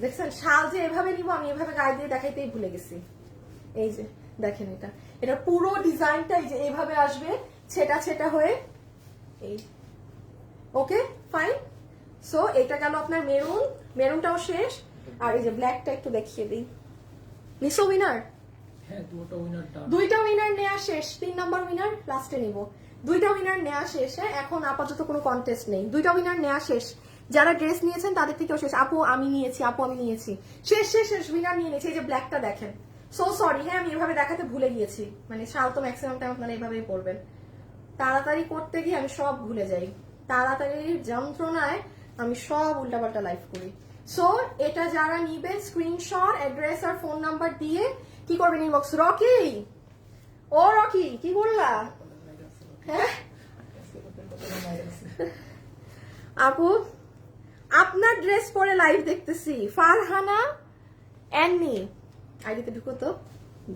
দেখছেন শাল যে এভাবে নিব আমি এভাবে গায়ে দিয়ে দেখাইতেই ভুলে গেছি। এই যে দেখেন এটা পুরো ডিজাইনটা এই যে এভাবে আসবে, ছেটা ছেটা হয়ে এই। ওকে ফাইন, সো এটা গেল আপনার মেরুন, মেরুনটাও শেষ। আর এই যে ব্ল্যাকটা একটু দেখিয়ে দিই, নিসো উইনার, হ্যাঁ দুইটা উইনার নেওয়া শেষ, 3 নাম্বার উইনার লাস্টে নিব। দুইটা উইনার নেওয়া শেষ, হ্যাঁ এখন আপাতত কোনো কন্টেস্ট নেই, দুইটা উইনার নেওয়া শেষ। যারা ড্রেস নিয়েছেন তাদের থেকেও শেষ। আপু আমি নিয়েছি, আপু আমি নিয়েছি, শেষ শেষ শেষ, উইনার নিয়ে নিয়েছি। এই যে ব্ল্যাকটা দেখেন, সো সরি হ্যাঁ আমি এভাবে দেখাতে ভুলে গিয়েছি, মানে শাল তো ম্যাক্সিমাম টাইম আপনারা এইভাবেই পরবেন, তাড়াতাড়ি করতে গিয়ে আমি সব ভুলে যাই, তাড়াতাড়ির যন্ত্রণায় আমি সব উল্টাপাল্টা লাইফ করি। সো এটা যারা নিবেন স্ক্রিনশট, অ্যাড্রেস আর ফোন নাম্বার দিয়ে কি করবেন ইনবক্স। রকি ও রকি কি বললা? হ্যাঁ আপু আপনার ড্রেস পরে লাইভ দেখতেছি, ফারহানা অ্যান্নি আইডিতে ঢুকো তো,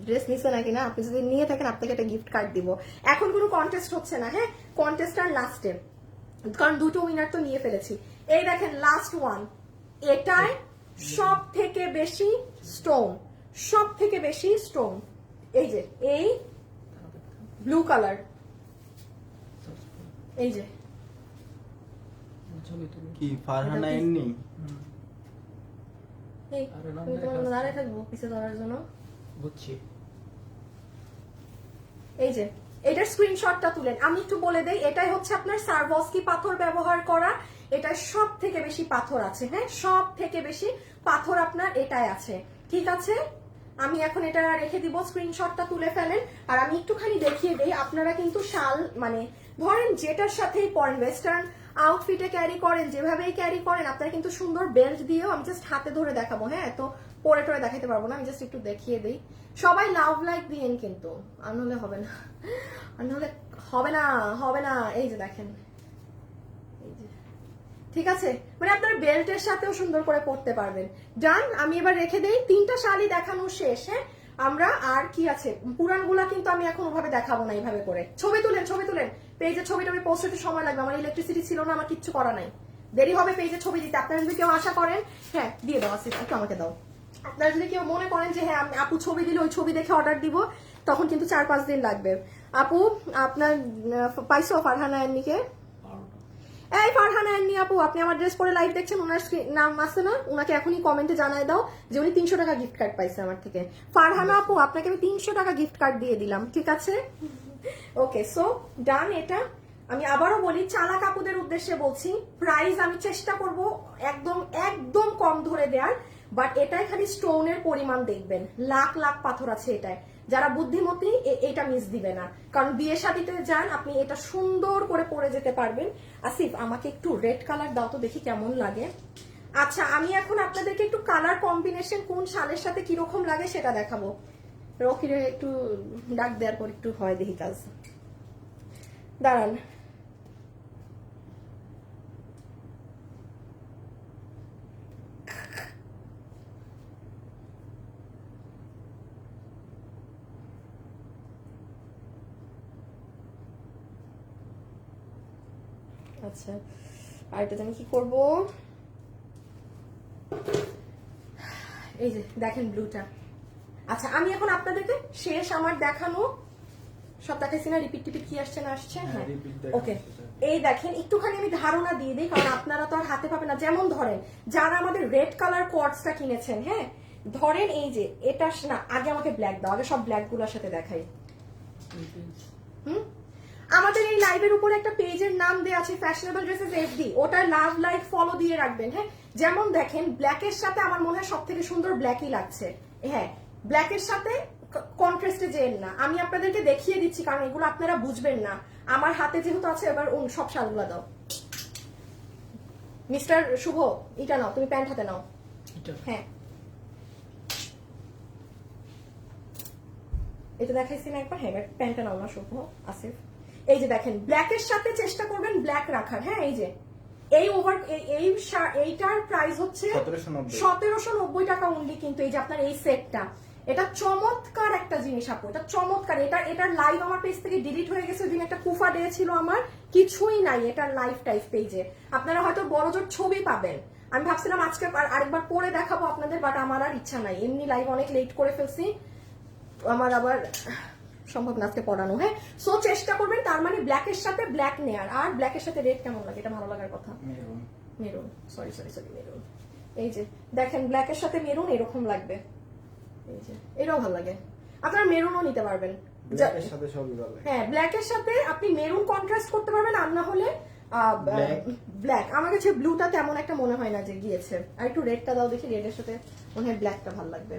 ড্রেস নিছে নাকি না, আপনি যদি নিয়ে থাকেন আপনাকে একটা গিফট কার্ড দিব। এখন কোনো কন্টেস্ট হচ্ছে না, হ্যাঁ কন্টেস্ট আর লাস্টে, কারণ দুটো উইনার তো নিয়ে ফেলেছি। এই দেখেন লাস্ট ওয়ান, এটায় সব থেকে বেশি স্টোন, সব থেকে বেশি স্টোন। এই যে এই ব্লু কালার, এই যে ছবি তুলি। কি ফারহানা এন্নি? এই আরে নাম আমি তোমার দেখা দাঁড়িয়ে থাকবো পিছে ধরার জন্য। বুঝছি। এই যে এটার স্ক্রিনশটটা তুলেন। আমি একটু বলে দেই, এটাই হচ্ছে আপনার সারভস্কি পাথর ব্যবহার করা। এটা সব থেকে বেশি পাথর আছে, হ্যাঁ সব থেকে বেশি পাথর আপনার এটাই আছে, ঠিক আছে। আমি এখন এটা রেখে দিব, স্ক্রিনশটটা তুলে ফেলেন। আর আমি একটুখানি দেখিয়ে দেই, আপনারা কিন্তু শাল মানে ধরেন যেটার সাথেই পরেন, ওয়েস্টার্ন আউটফিটে ক্যারি করেন, যেভাবেই ক্যারি করেন, আপনারা কিন্তু সুন্দর বেল্ট দিয়েও, আমি জাস্ট হাতে ধরে দেখাবো, হ্যাঁ তো পরে টরে দেখাতে পারবো না, আমি জাস্ট একটু দেখিয়ে দিই। সবাই লাভ লাইক দিয়েন কিন্তু, আর নাহলে হবে না, আর নাহলে হবে না, হবে না। এই যে দেখেন, এই যে ঠিক আছে, মানে আপনার বেল্টের সাথেও সুন্দর করে পরতে পারবেন। ডান, আমি এবার রেখে দেই। 3টা শাড়ি দেখানো শেষ, হ্যাঁ আমরা আর কি আছে, পুরানগুলা কিন্তু আমি এখন ওভাবে দেখাবো না, এইভাবে করে। ছবি তুলেন, ছবি তুলেন, পেজে ছবিটা আমি পোস্ট হতে সময় লাগবে, আমার ইলেকট্রিসিটি ছিল না, আমার কিচ্ছু করা নাই, দেরি হবে পেজে ছবি দিতে। আপনারা যদি কেউ আশা করেন, হ্যাঁ দিয়ে দাও, আসিফ একটু আমাকে দাও। আপনারা যদি কেউ মনে করেন যে হ্যাঁ আপু ছবি দিলে ওই ছবি দেখে অর্ডার দিব, তখন কিন্তু 4-5 দিন লাগবে। আপু আপনার পাইছো ফারহানা এন্নিকে? এই ফারহানা এন্নি আপু, আপনি আমার ড্রেস পরে লাইভ দেখছেন, ওনার নাম আছে না, ওনাকে এখনই কমেন্টে জানাই দাও যে উনি 300 টাকা গিফট কার্ড পাইছে আমার থেকে। ফারহানা আপু, আপনাকে আমি 300 টাকা গিফট কার্ড দিয়ে দিলাম, ঠিক আছে। ওকে, সো ডান। এটা আমি আবারও বলি, চালাক আপুদের উদ্দেশ্যে বলছি, প্রাইস আমি চেষ্টা করব একদম একদম কম ধরে দেওয়ার, বাট এটাই খালি স্টোনের পরিমাণ দেখবেন, লাখ লাখ পাথর আছে এটায়। যারা বুদ্ধিমতী এটা মিস দিবে না, কারণ বিয়ে শাদিতে যান আপনি এটা সুন্দর করে পরে যেতে পারবেন। আসিফ আমাকে একটু রেড কালার দাও তো, দেখি কেমন লাগে। আচ্ছা, আমি এখন আপনাদেরকে একটু কালার কম্বিনেশন কোন শালের সাথে কিরকম লাগে সেটা দেখাবো। রকিরে একটু ডাক দেওয়ার পর একটু হয় দেখি কাজ, দাঁড়ান। আচ্ছা, আর এটা জানি কি করবো। এই যে দেখেন ব্লুটা। আচ্ছা, আমি এখন আপনাদেরকে শেষ আমার দেখানো সব দেখাইছি না, রিপিট টিপিট কি আসছে না আসছে, হ্যাঁ ওকে। এই দেখেন একটুখানি আমি ধারণা দিয়ে দিই, কারণ আপনারা তো আর হাতে পাবেন না। যেমন ধরেন যারা আমাদের রেড কালার কোয়ার্টসটা কিনেছেন, হ্যাঁ ধরেন এই যে এটা না, আগে আমাকে ব্ল্যাক দাও, আগে সব ব্ল্যাক গুলোর সাথে দেখাই। আমাদের এই লাইভের উপরে একটা পেজের নাম দেওয়া আছে ফ্যাশনেবল ড্রেসেস এফডি, ওটা লাভ লাইক ফলো দিয়ে রাখবেন, হ্যাঁ। যেমন দেখেন ব্ল্যাকের সাথে আমার মনে হয় সব থেকে সুন্দর ব্ল্যাকই লাগছে, হ্যাঁ ব্ল্যাকের সাথে কন্ট্রাস্টে যেন না, আমি আপনাদেরকে দেখিয়ে দিচ্ছি কারণ এগুলো আপনারা বুঝবেন না। আমার হাতে যেহেতু আছে, এবার সব শালগুলো দাও। মিস্টার শুভ, এটা নাও, তুমি প্যান্ট হাতে নাও, হ্যাঁ এটা দেখাইছি না একবার, হ্যাঁ প্যান্টটা নাও না শুভ, আসিফ। এই যে দেখেন ব্ল্যাকের সাথে চেষ্টা করবেন ব্ল্যাক রাখার, হ্যাঁ এই যে এই ওভার এইটার প্রাইস হচ্ছে 1790 টাকা অনলি, কিন্তু এই যে আপনার এই সেটটা, এটা চমৎকার একটা জিনিস আপু, এটা চমৎকার। এটার লাইভ আমার পেজ থেকে ডিলিট হয়ে গেছে, ওইদিন একটা কুফা ডে ছিল আমার, কিছুই নাই এটার লাইভ টাইপ পেজে, আপনারা হয়তো বড়জোর ছবি পাবেন। আমি ভাবছিলাম আজকে আরেকবার পরে দেখাবো আপনাদের, বাট আমার আর ইচ্ছা নাই, এমনি লাইভ অনেক লেট করে ফেলছি, আমার আবার সম্ভব না আজকে পড়ানো, হ্যাঁ। সো চেষ্টা করবেন তার মানে ব্ল্যাকের সাথে ব্ল্যাক নেয়ার। আর ব্ল্যাকের সাথে রেড কেমন লাগে, এটা ভালো লাগার কথা, মেরুন, সরি মেরুন। এই যে দেখেন ব্ল্যাকের সাথে মেরুন এরকম লাগবে, এই যে এটাও ভালো লাগে, আপনারা মেরুনও নিতে পারবেন, ব্ল্যাকের সাথে সবই ভালো লাগে। হ্যাঁ ব্ল্যাকের সাথে আপনি মেরুন কন্ট্রাস্ট করতে পারবেন, আর না হলে ব্ল্যাক। আমার কাছে ব্লুটা তেমন একটা মনে হয় না যে গিয়েছে, আর একটু রেডটা দাও দেখি, রেডের সাথে মনে হয় ব্ল্যাকটা ভালো লাগবে।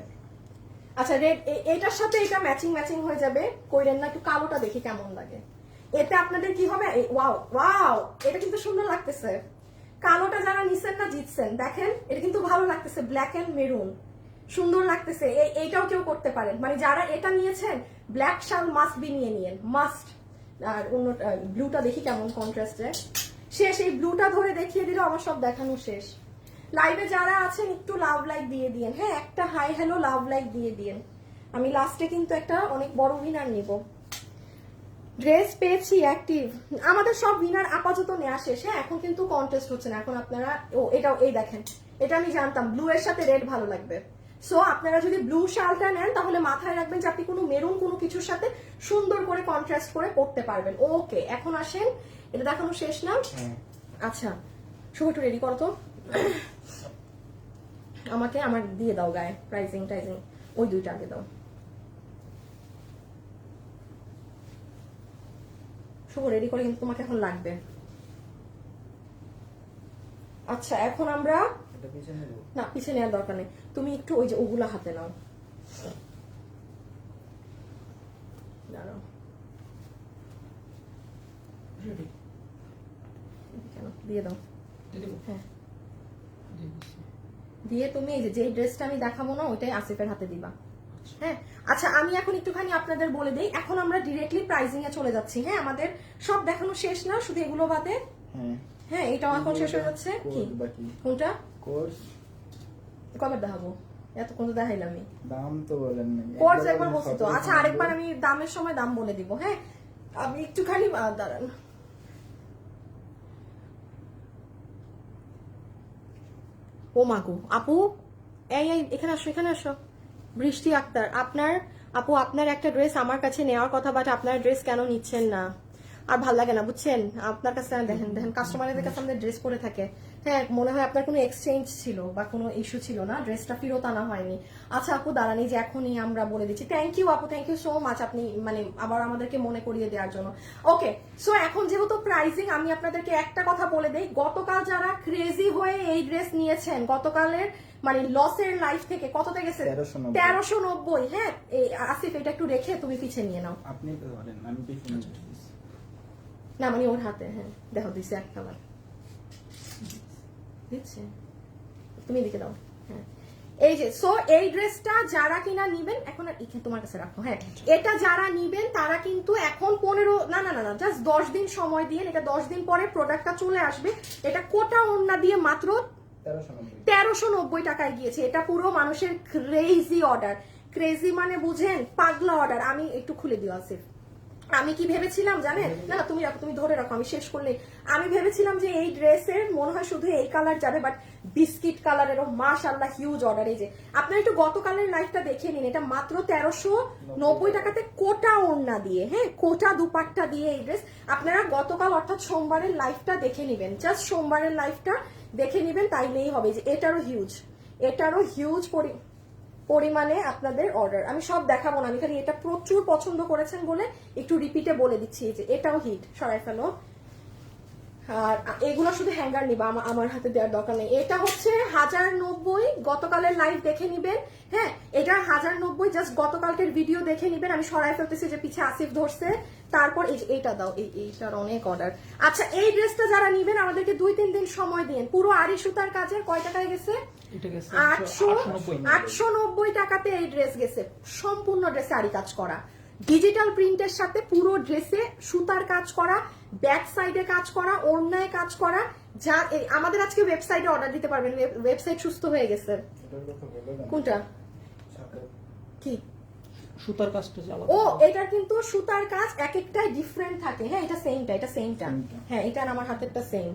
আচ্ছা রেড, এটার সাথে এটা ম্যাচিং হয়ে যাবে, কইরেন না, একটু কালোটা দেখি কেমন লাগে। এতে আপনাদের কি হবে, ওয়াও ওয়াও, এটা কিন্তু সুন্দর লাগতেছে। কালোটা যারা নিছেন না জিতছেন, দেখেন এটা কিন্তু ভালো লাগতেছে, ব্ল্যাক এন্ড মেরুন সুন্দর লাগতেছে। এইটাও কেউ করতে পারেন, মানে যারা এটা নিয়েছেন ব্ল্যাক শাল মাস্ট বি নিয়ে নিয়েন, মাস্ট। আর অন্য ব্লুটা দেখি কেমন কন্ট্রাস্টে, শেষ এই ব্লুটা ধরে দেখিয়ে দিলে আমার সব দেখানো শেষ। লাইভে যারা আছেন একটু লাভ লাইক দিয়ে দিন, হ্যাঁ একটা হাই হ্যালো লাভ লাইক দিয়ে দিন। আমি লাস্টে কিন্তু একটা অনেক বড় উইনার নিব। ড্রেস পেয়েছি অ্যাক্টিভ, আমাদের সব উইনার আপাতত নেওয়া শেষ, হ্যাঁ এখন কিন্তু কন্টেস্ট হচ্ছে না, এখন আপনারা এটাও এই দেখেন, এটা আমি জানতাম ব্লু এর সাথে রেড ভালো লাগবে। সো আপনারা যদি ব্লু শালটা নেন তাহলে মাথায় রাখবেন যে আপনি কোনো মেরুন কোনো কিছুর সাথে সুন্দর করে কন্ট্রাস্ট করে পরতে পারবেন। ওকে, এখন আসেন, এটা দেখানো শেষ না? আচ্ছা শুভ একটু রেডি করো তো। আমাকে আমার দিয়ে দাও গায়ে প্রাইজিং টাইজিং, ওই দুইটা আগে দাও। শুভ রেডি করে কিন্তু তোমাকে এখন লাগবে। আচ্ছা এখন আমরা না পিছিয়ে নেওয়ার দরকার নেই, তুমি একটু ওই যে ওগুলা হাতে নাও। দাঁড়াও, রেডি কেন দিয়ে দাও। দিয়ে দেবো? হ্যাঁ দিয়ে দিচ্ছি। দিয়ে তুমি এই যে ড্রেসটা আমি দেখাবো না ওইটাই আসিফের হাতে দিবা। হ্যাঁ আচ্ছা আমি এখন একটুখানি আপনাদের বলে দিই, এখন আমরা ডিরেক্টলি প্রাইজিং এ চলে যাচ্ছি। হ্যাঁ আমাদের সব দেখানো শেষ না, শুধু এগুলো বাদে। হ্যাঁ এটাও এখন শেষ হয়ে যাচ্ছে। কি কোনটা কোর্স কবে দেখাবো? এতক্ষণ তো দেখাইলামই। দাম তো বলেন না, কোর্স একবার বলছি তো। আচ্ছা আরেকবার আমি দামের সময় দাম বলে দিব। হ্যাঁ আমি একটুখানি দাঁড়ান। ও মাগো আপু, এই এখানে আসো, এখানে আসো। বৃষ্টি আক্তার, আপনার আপু আপনার একটা ড্রেস আমার কাছে নেওয়ার কথা, বাট আপনার ড্রেস কেন নিচ্ছেন না? আর ভাল লাগে না বুঝছেন, আপনার কাছে দেখেন দেখেন কাস্টমারদের কাছে আমাদের ড্রেস পরে থাকে। হ্যাঁ মনে হয় আপনার কোনো এক্সচেঞ্জ ছিল বা কোনো ইস্যু ছিল না, ড্রেসটা ফেরত আনা হয়নি। আচ্ছা আপু দাঁড়ানি যে এখনই আমরা বলে দিচ্ছি। থ্যাংক ইউ আপু, থ্যাংক ইউ সো মাচ, আপনি মানে আবার আমাদেরকে মনে করিয়ে দেওয়ার জন্য। ওকে সো এখন যেহেতু প্রাইসিং, আমি আপনাদেরকে একটা কথা বলে দেই, গতকাল যারা ক্রেজি হয়ে এই ড্রেস নিয়েছেন, গতকালের মানে লসের লাইফ থেকে কততে গেছে? 1390। হ্যাঁ এই আসিফ এটা একটু রেখে তুমি পিছিয়ে নিয়ে নাও। আপনি তো বলেন আমি পিছনে না মানে ওর হাতে। হ্যাঁ দেখো দিচ্ছে এক কালার দিচ্ছে, তুমি এদিকে দাও। হ্যাঁ এই যে সো এই ড্রেসটা যারা কিনা নিবেন, এখন আর এখানে তোমার কাছে রাখো। হ্যাঁ এটা যারা নিবেন তারা কিন্তু এখন 15 না না না না জাস্ট 10 দিন সময় দিয়ে, এটা 10 দিন পরে প্রোডাক্টটা চলে আসবে। এটা কোটা ওড়না দিয়ে মাত্র 1390 টাকায় গিয়েছে। এটা পুরো মানুষের ক্রেজি অর্ডার, ক্রেজি মানে বুঝেন পাগলা অর্ডার। আমি একটু খুলে দিও আসিফ। আমি কি ভেবেছিলাম জানেন, না না তুমি রাখো, তুমি ধরে রাখো আমি শেষ করলে। আমি ভেবেছিলাম যে এই ড্রেসের মনে হয় শুধু এই কালার যাবে, বাট বিস্কিট কালারেরও মাশাআল্লাহ হিউজ অর্ডার। এই যে আপনারা একটু গতকালের লাইফটা দেখে নিন, এটা মাত্র 1390 টাকাতে কোটা ওড়না দিয়ে, হ্যাঁ কোটা দুপাট্টা দিয়ে এই ড্রেস। আপনারা গতকাল অর্থাৎ সোমবারের লাইফটা দেখে নিবেন, জাস্ট সোমবারের লাইফটা দেখে নিবেন, তাইলেই হবে। যে এটারও হিউজ পরিমাণে আপনাদের অর্ডার। আমি সব দেখাবো না, আমি খালি এটা প্রচুর পছন্দ করেছেন বলে একটু রিপিটে বলে দিচ্ছি। যে এটাও হিট, সরাই ফেলো। আর এগুলো শুধু হ্যাঙ্গার নিবা, আমার হাতে দেওয়ার দরকার নেই। এটা হচ্ছে 1090, গতকালের লাইভ দেখে নিবেন। হ্যাঁ এটা 1090, জাস্ট গতকালকের ভিডিও দেখে নিবেন। আমি সরাই ফেলতেছি যে পিছে আসিফ ধরছে। তারপর এইটা দাও, এইটার অনেক অর্ডার। আচ্ছা এই ড্রেসটা যারা নিবেন আমাদেরকে 2-3 দিন সময় দিন। পুরো আড়ি সুতার কাজের কয় টাকায় গেছে? 890 টাকাতে এই ড্রেস গেছে। সম্পূর্ণ ড্রেসে আড়ি কাজ করা, ডিজিটাল প্রিন্টের সাথে পুরো ড্রেসে সুতার কাজ করা, ব্যাক সাইডে কাজ করা, ওড়নায় কাজ করা। যা আমাদের আজকে ওয়েবসাইটে অর্ডার দিতে পারবেন, ওয়েবসাইট সুস্থ হয়ে গেছে। কোনটা কি সুতার কাজটা চালাবো? ও এটার কিন্তু সুতার কাজ এক একটাই ডিফারেন্ট থাকে। হ্যাঁ এটা সেমটা। হ্যাঁ এটা আমার হাতেরটা সেম।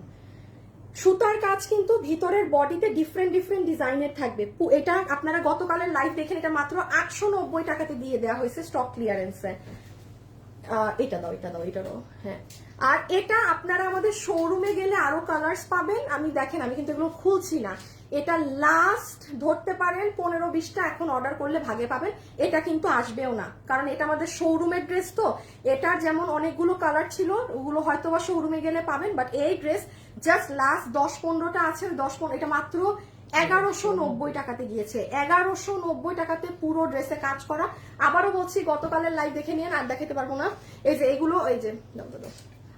সুতার কাজ কিন্তু ভিতরের বডিতে ডিফারেন্ট ডিজাইনের থাকবে। এটা আপনারা গতকালের লাইভ দেখেন, এটা মাত্র 890 টাকাতে দিয়ে দেওয়া হয়েছে স্টক ক্লিয়ারেন্সে। এটা দাও। হ্যাঁ আর এটা আপনারা আমাদের শোরুমে গেলে আরো কালার্স পাবেন। আমি দেখেন আমি কিন্তু এগুলো খুলছি না। এটা লাস্ট ধরতে পারেন 15-20টা এখন অর্ডার করলে ভাগে পাবেন। এটা কিন্তু আসবেও না, কারণ এটা আমাদের শোরুমের ড্রেস তো। এটার যেমন অনেকগুলো কালার ছিল, ওগুলো হয়তো বা শোরুমে গেলে পাবেন, বাট এই ড্রেস জাস্ট লাস্ট 10-15টা আছে। ওই 10-15 এটা মাত্র 1190 টাকাতে গিয়েছে। 1190 টাকাতে পুরো ড্রেসে কাজ করা। আবারও বলছি গতকালের লাইভ দেখে নিয়ে আর দেখাতে পারবো না। এই যে এগুলো, এই যে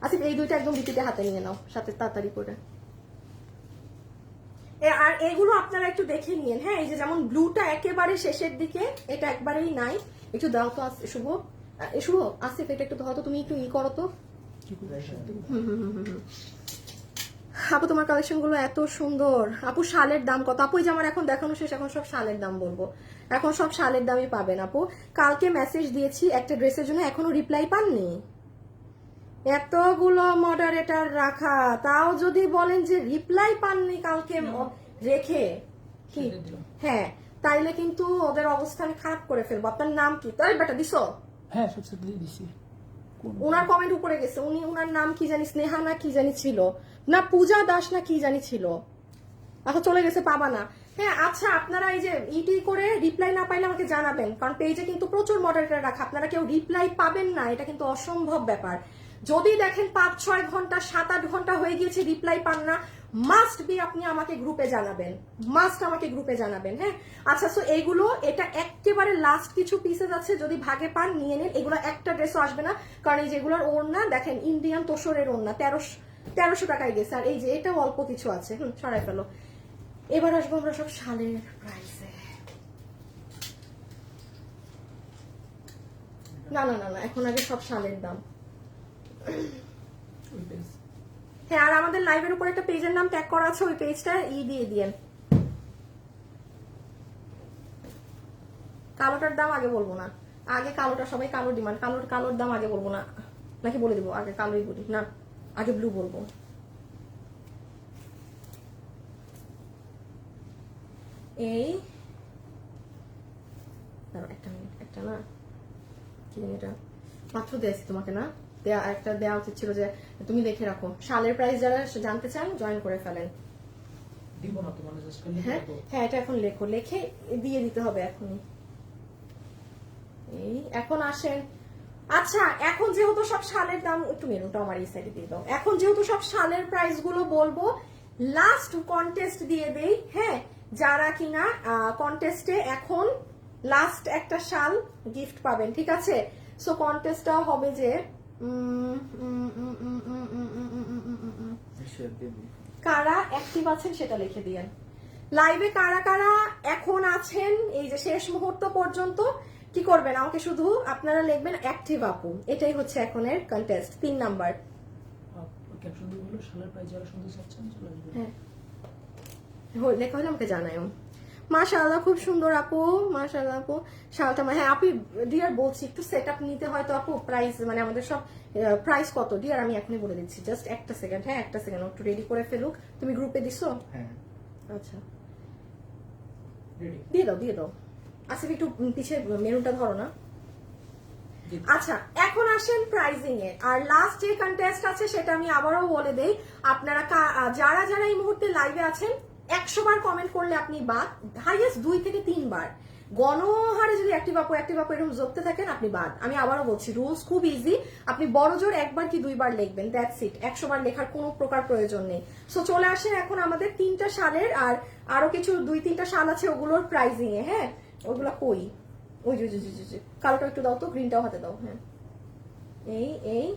আচ্ছা এই দুইটা একদম রিপিটে হাতে নিয়ে নাও সাথে তাড়াতাড়ি করে। আর এগুলো আপনারা একটু দেখে নিন। হ্যাঁ এই যে যেমন ব্লুটা একেবারে শেষের দিকে, এটা একবারেই নাই। একটু দাও তো শুভ আসিফ, এটা একটু ধরো তো, তুমি একটু করো তো। আপু তোমার কালেকশন গুলো এত সুন্দর। আপু শালের দাম কত? আপু যে আমার এখন দেখানো শেষ, এখন সব শালের দাম বলবো। এখন সব শালের দামই পাবেন আপু। কালকে মেসেজ দিয়েছি একটা ড্রেসের জন্য, এখনো রিপ্লাই পাননি? এতগুলো মডারেটর রাখা, তাও যদি বলেন যে রিপ্লাই পাননি কালকে রেখে কি ছেড়ে দিলাম। হ্যাঁ তাইলে কিন্তু ওদের অবস্থা আমি খারাপ করে ফেলবো। আপনার নাম কি? তাই বেটা দিছো? হ্যাঁ সবসে দিয়ে দিছি। কোন উনার কমেন্ট উপরে গেছে, উনার নাম কি জানি, স্নেহা না কি জানি ছিল, না পূজা দাস না কি জানি ছিল, এখন চলে গেছে, পাবা না। হ্যাঁ আচ্ছা, আপনারা এই যে ইটি করে রিপ্লাই না পাইলে আমাকে জানাবেন, কারণ পেজে কিন্তু প্রচুর মডারেটর রাখা, আপনারা কেউ রিপ্লাই পাবেন না, এটা কিন্তু অসম্ভব ব্যাপার। যদি দেখেন 5-6 ঘন্টা 7-8 ঘন্টা হয়ে গিয়েছে রিপ্লাই পান না, মাস্ট বি আপনি আমাকে গ্রুপে জানাবেন, মাস্ট আমাকে গ্রুপে জানাবেন। হ্যাঁ আচ্ছা, সো এইগুলো এটা একেবারে লাস্ট কিছু পিসেস আছে, যদি ভাগে পান নিয়ে নিন। এগুলো একটা ড্রেসও আসবে না, কারণ এই যেগুলোর ওড়না দেখেন ইন্ডিয়ান তোষরের ওড়না 1300 টাকায় গেছে, আর এই যে এটাও অল্প কিছু আছে, সরাই ফেলো। এবার আসবো আমরা সব শালের প্রাইসে। না না না না, এখন আগে সব শালের দাম। ওই পেজ। হ্যাঁ, আর আমাদের লাইভের উপর একটা পেজের নাম ট্যাগ করা আছে, ওই পেজটা দিয়ে দিয়েন। কালোটার দাম আগে বলবো না, আগে কালোটা, সবাই কালো ডিমান্ড, কালোর দাম আগে বলবো না, নাকি বলে দিব? আগে কালোই বলি না, আগে ব্লু বলবো। এই একটা মিনিট, একটা না কি জানি এটা মাত্র দিয়েছি তোমাকে না, একটা দেওয়া উচিত ছিল যে তুমি দেখে রাখো। শালের প্রাইস যারা জানতে চান জয়েন করে ফেলেন। দিব না তো, মানে জাস্ট হ্যাঁ হ্যাঁ, এটা এখন লেখো, লেখে দিয়ে দিতে হবে এখনই। এই এখন আসেন। আচ্ছা, এখন যেহেতু সব শালের দাম, একটু মেরুনটা আমার এই সাইডে দিয়ে দাও। এখন যেহেতু সব শালের প্রাইস গুলো বলবো, লাস্ট কন্টেস্ট দিয়ে দেই। হ্যাঁ, যারা কিনা কন্টেস্টে এখন লাস্ট একটা শাল গিফট পাবেন, ঠিক আছে? সো কন্টেস্টটা হবে যে কারা অ্যাক্টিভ আছেন সেটা লিখে দিয়েন। লাইভে কারা কারা এখন আছেন এই যে শেষ মুহূর্ত পর্যন্ত, কি করবেন? আমাকে শুধু আপনারা লিখবেন অ্যাক্টিভ আপু, এটাই হচ্ছে এখনের কন্টেস্ট 3 নাম্বার। ক্যাপশন দিয়ে হলো শালের প্রাইস যারা শুনতে চাচ্ছেন চলে আসবেন। হ্যাঁ লেখা হলে আমাকে জানায়ও। মাশাআল্লাহ, খুব সুন্দর আপু, মাশাআল্লাহ আপু। শালটা হ্যাঁ আপু ডিয়ার বলছি, একটু সেট আপ নিতে হয় তো আপু, প্রাইস মানে আমাদের সব প্রাইস কত ডিয়ার আমি এখনই বলে দিচ্ছি, জাস্ট একটা সেকেন্ড। হ্যাঁ একটা সেকেন্ড, একটু রেডি করে ফেলুক। তুমি গ্রুপে দিছো? হ্যাঁ আচ্ছা রেডি। দিয়ে দাও। আসিফ একটু পিছে মেনুটা ধরো না। আচ্ছা, এখন আসেন প্রাইজিং এ। আর লাস্ট যে কন্টেস্ট আছে সেটা আমি আবারও বলে দেই, আপনারা যারা যারা এই মুহূর্তে লাইভে আছেন 100 বার কমেন্ট করলে আপনি বাদ, হাইয়েস্ট 2 থেকে 3 বার গণহারে যদি অ্যাক্টিভ আপু এরকম জপতে থাকেন আপনি বাদ। আমি আবারও বলছি, রুলস খুব ইজি, আপনি বড় জোর 1 বার কি 2 বার লিখবেন, দ্যাটস ইট। 100 বার লেখার কোনো প্রকার প্রয়োজন নেই। সো চলে আসেন এখন আমাদের 3টা শালের, আর আরো কিছু 2-3টা শাল আছে ওগুলোর প্রাইজিং এ। হ্যাঁ ওগুলা কই, ওই যে কালোটা একটু দাও তো, গ্রিনটাও হাতে দাও। হ্যাঁ এই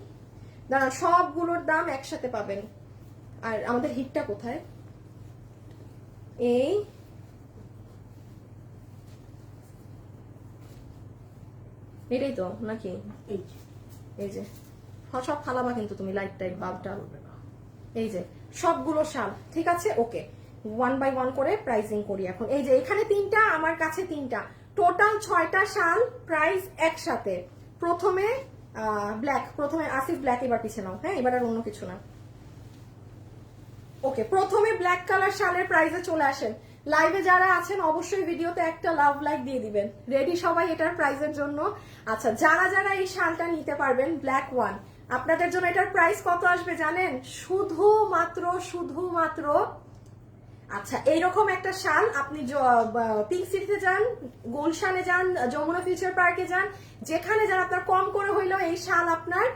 দাঁড়ান, সবগুলোর দাম একসাথে পাবেন। আর আমাদের হিটটা কোথায়? এটাই তো নাকি? এই যে সব ফালাবা কিন্তু তুমি, লাইট টাইট বাল্বটা। এই যে সবগুলো শাল, ঠিক আছে? ওকে, 1 বাই 1 করে প্রাইসিং করি এখন। এই যে এখানে 3টা, আমার কাছে 3টা, টোটাল 6টা শাল, প্রাইস একসাথে। প্রথমে ব্ল্যাক, প্রথমে আসিফ ব্ল্যাক, এবার পিছিয়ে নাও। হ্যাঁ এবার আর অন্য কিছু না। ওকে, প্রথমে ব্ল্যাক কালার শালের প্রাইসে চলে আসেন। লাইভে যারা আছেন অবশ্যই ভিডিওতে একটা লাভ লাইক দিয়ে দিবেন। রেডি সবাই এটার প্রাইসের জন্য? আচ্ছা, যারা যারা এই শালটা নিতে পারবেন ব্ল্যাক 1, আপনাদের জন্য এটার প্রাইস কত আসবে জানেন? শুধুমাত্র আচ্ছা, এইরকম একটা শাল আপনি পিঙ্ক সিটিতে যান, গুলশানে যান, যমুনা ফিউচার পার্কে যান, যেখানে যান, আপনার কম করে হইলেও এই শাল আপনার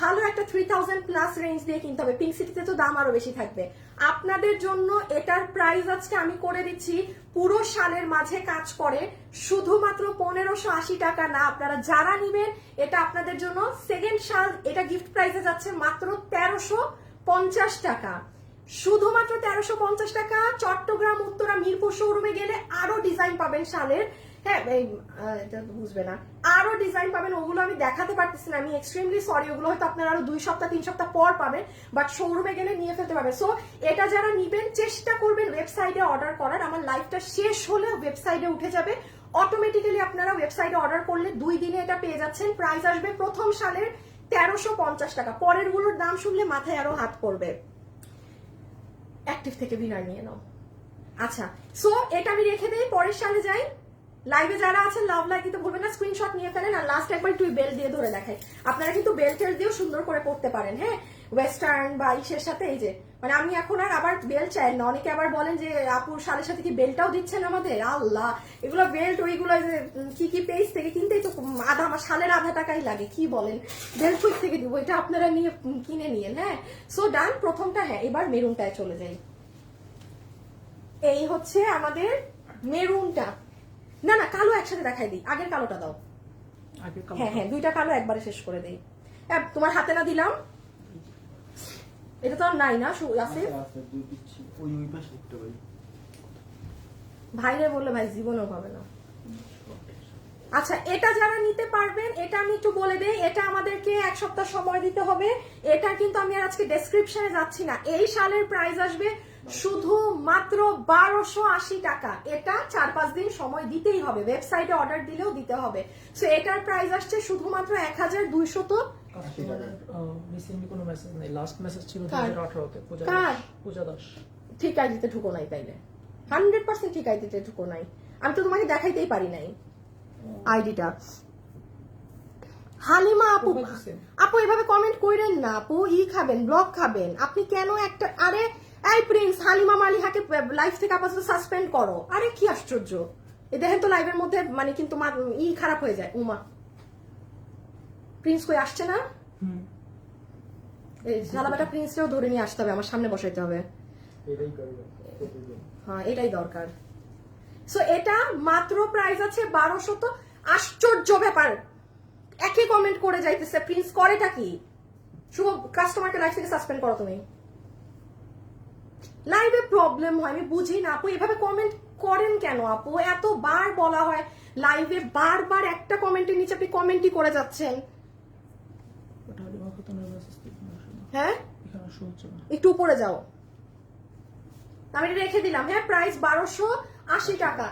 ভালো একটা 3000 প্লাস রেঞ্জ দিয়ে কিনতে হবে। পিঙ্ক সিটিতে তো দাম আরো বেশি থাকবে। আপনাদের জন্য এটার প্রাইস আজকে আমি করে দিচ্ছি, পুরো শালের মাঝে কাজ করে, শুধুমাত্র 1580 টাকা না। আপনারা যারা নিবেন এটা আপনাদের জন্য সেকেন্ড শাল, এটা গিফট প্রাইসে যাচ্ছে মাত্র 1350 টাকা, শুধুমাত্র 1350 টাকা। চট্টগ্রাম উত্তরা মিরপুর শোরুমে গেলে আরো ডিজাইন পাবেন শালের। হ্যাঁ এটা বুঝবে না, আরো ডিজাইন পাবেন, ওগুলো আমি দেখাতে পারতেছি না, আমি এক্সট্রিমলি সরি। ওগুলো হয়তো আপনারা আরো 2 সপ্তাহ 3 সপ্তাহ পর পাবেন, বাট শোরুমে গেলে নিয়ে ফেলতে পারবেন। সো এটা যারা নিবেন চেষ্টা করবেন ওয়েবসাইটে অর্ডার করার। আমার লাইভটা শেষ হলে ওয়েবসাইটে উঠে যাবে অটোমেটিক্যালি, আপনারা ওয়েবসাইটে অর্ডার করলে 2 দিনে এটা পেয়ে যাচ্ছেন। প্রাইস আসবে প্রথম শালের 1350 টাকা। পরের গুলোর দাম শুনলে মাথায় আরো হাত পড়বে। অ্যাক্টিভ থেকে উইনার নিয়ে নাও। আচ্ছা, সো এটা আমি রেখে দেই, পরের সালে যাই। লাইভে যারা আছেন লাভ লাইক দিতে ভুলবেন না, স্ক্রিনশট নিয়ে ফেলেন। আর লাস্ট একবার একটু বেল দিয়ে ধরে দেখাই, আপনারা কিন্তু বেল টেল দিয়েও সুন্দর করে পড়তে পারেন। হ্যাঁ, ওয়েস্টার্ন বা ইসের সাথে এই যে মানে আমি এখন আর আবার বেল চাই না। অনেকে আবার বলেন যে আপুর শালের সাথে কি বেলটাও দিচ্ছেন আমাদের, আল্লাহ এগুলো বেল্ট ওইগুলো যে কি পেজ থেকে কিনতেই তো আধা আমার শালের আধা টাকাই লাগে, কি বলেন বেল্ট কই থেকে দিব, এটা আপনারা নিয়ে কিনে নিয়েন। হ্যাঁ, সো ডান প্রথমটা। হ্যাঁ, এবার মেরুনটায় চলে যাই। এই হচ্ছে আমাদের মেরুনটা, না না কালো একসাথে দেখাই দিই, আগের কালোটা দাও। আগে হ্যাঁ হ্যাঁ, দুইটা কালো একবারে শেষ করে দেই। তোমার হাতে না দিলাম, এটা তো আর নাই না আছে। ওই পাশে একটা ভাই ভাইরে বললে ভাই জীবনেও পাবে না। আচ্ছা, এটা যারা নিতে পারবেন, এটা আমি একটু বলে দেই, এটা আমাদেরকে 1 সপ্তাহ সময় দিতে হবে। এটা কিন্তু আমি আর আজকে ডেসক্রিপশনে যাচ্ছি না। এই শালের প্রাইস আসবে শুধু মাত্র 1280 টাকা। এটা 4-5 দিন সময় দিতেই হবে, ওয়েবসাইটে অর্ডার দিলেও দিতে হবে। সো এটার প্রাইস আসছে শুধুমাত্র 1200। রিসেন্টলি কোনো মেসেজ নেই, লাস্ট মেসেজ ছিল কার? 2018 তে পূজা দাস। ঠিক আইডিতে ঢুকো নাই তাইলে, 100% ঠিক আইডিতে ঢুকো নাই। আমি তো তোমাকে দেখাইতেই পারি নাই আইডিটা। হালিমা আপু, আপু এভাবে কমেন্ট কইরেন না আপু, খাবেন ব্লক খাবেন আপনি কেন একটা। আরে এই প্রিন্স, হালিমা মালিহাকে লাইভ থেকে আপাতত সাসপেন্ড করো। আরে কি আশ্চর্য, এ দেখেন তো লাইভের মধ্যে মানে কিন্তু খারাপ হয়ে যায়। উমা প্রিন্স কই আসছে না, এই ঝালাবাটা প্রিন্সকেও ধরে নিয়ে আসতে হবে, আমার সামনে বসাইতে হবে। এটাই করবে। হ্যাঁ, এটাই দরকার। সো এটা মাত্র প্রাইস আছে 1200। আশ্চর্য ব্যাপার, একই কমেন্ট করে যাইতেছে প্রিন্স, করেটা কি? শুভ কাস্টমারকে লাইভ থেকে সাসপেন্ড করো তুমি। লাইভে প্রবলেম হয়, আমি বুঝি না আপু, এভাবে কমেন্ট করেন কেন আপু? এতবার বলা হয় লাইভে, বারবার একটা কমেন্টের নিচে আপনি কমেন্টই করে যাচ্ছেন। হ্যাঁ, একটু উপরে যাও, আমি এটা রেখে দিলাম। হ্যাঁ, প্রাইস 1280 টাকা।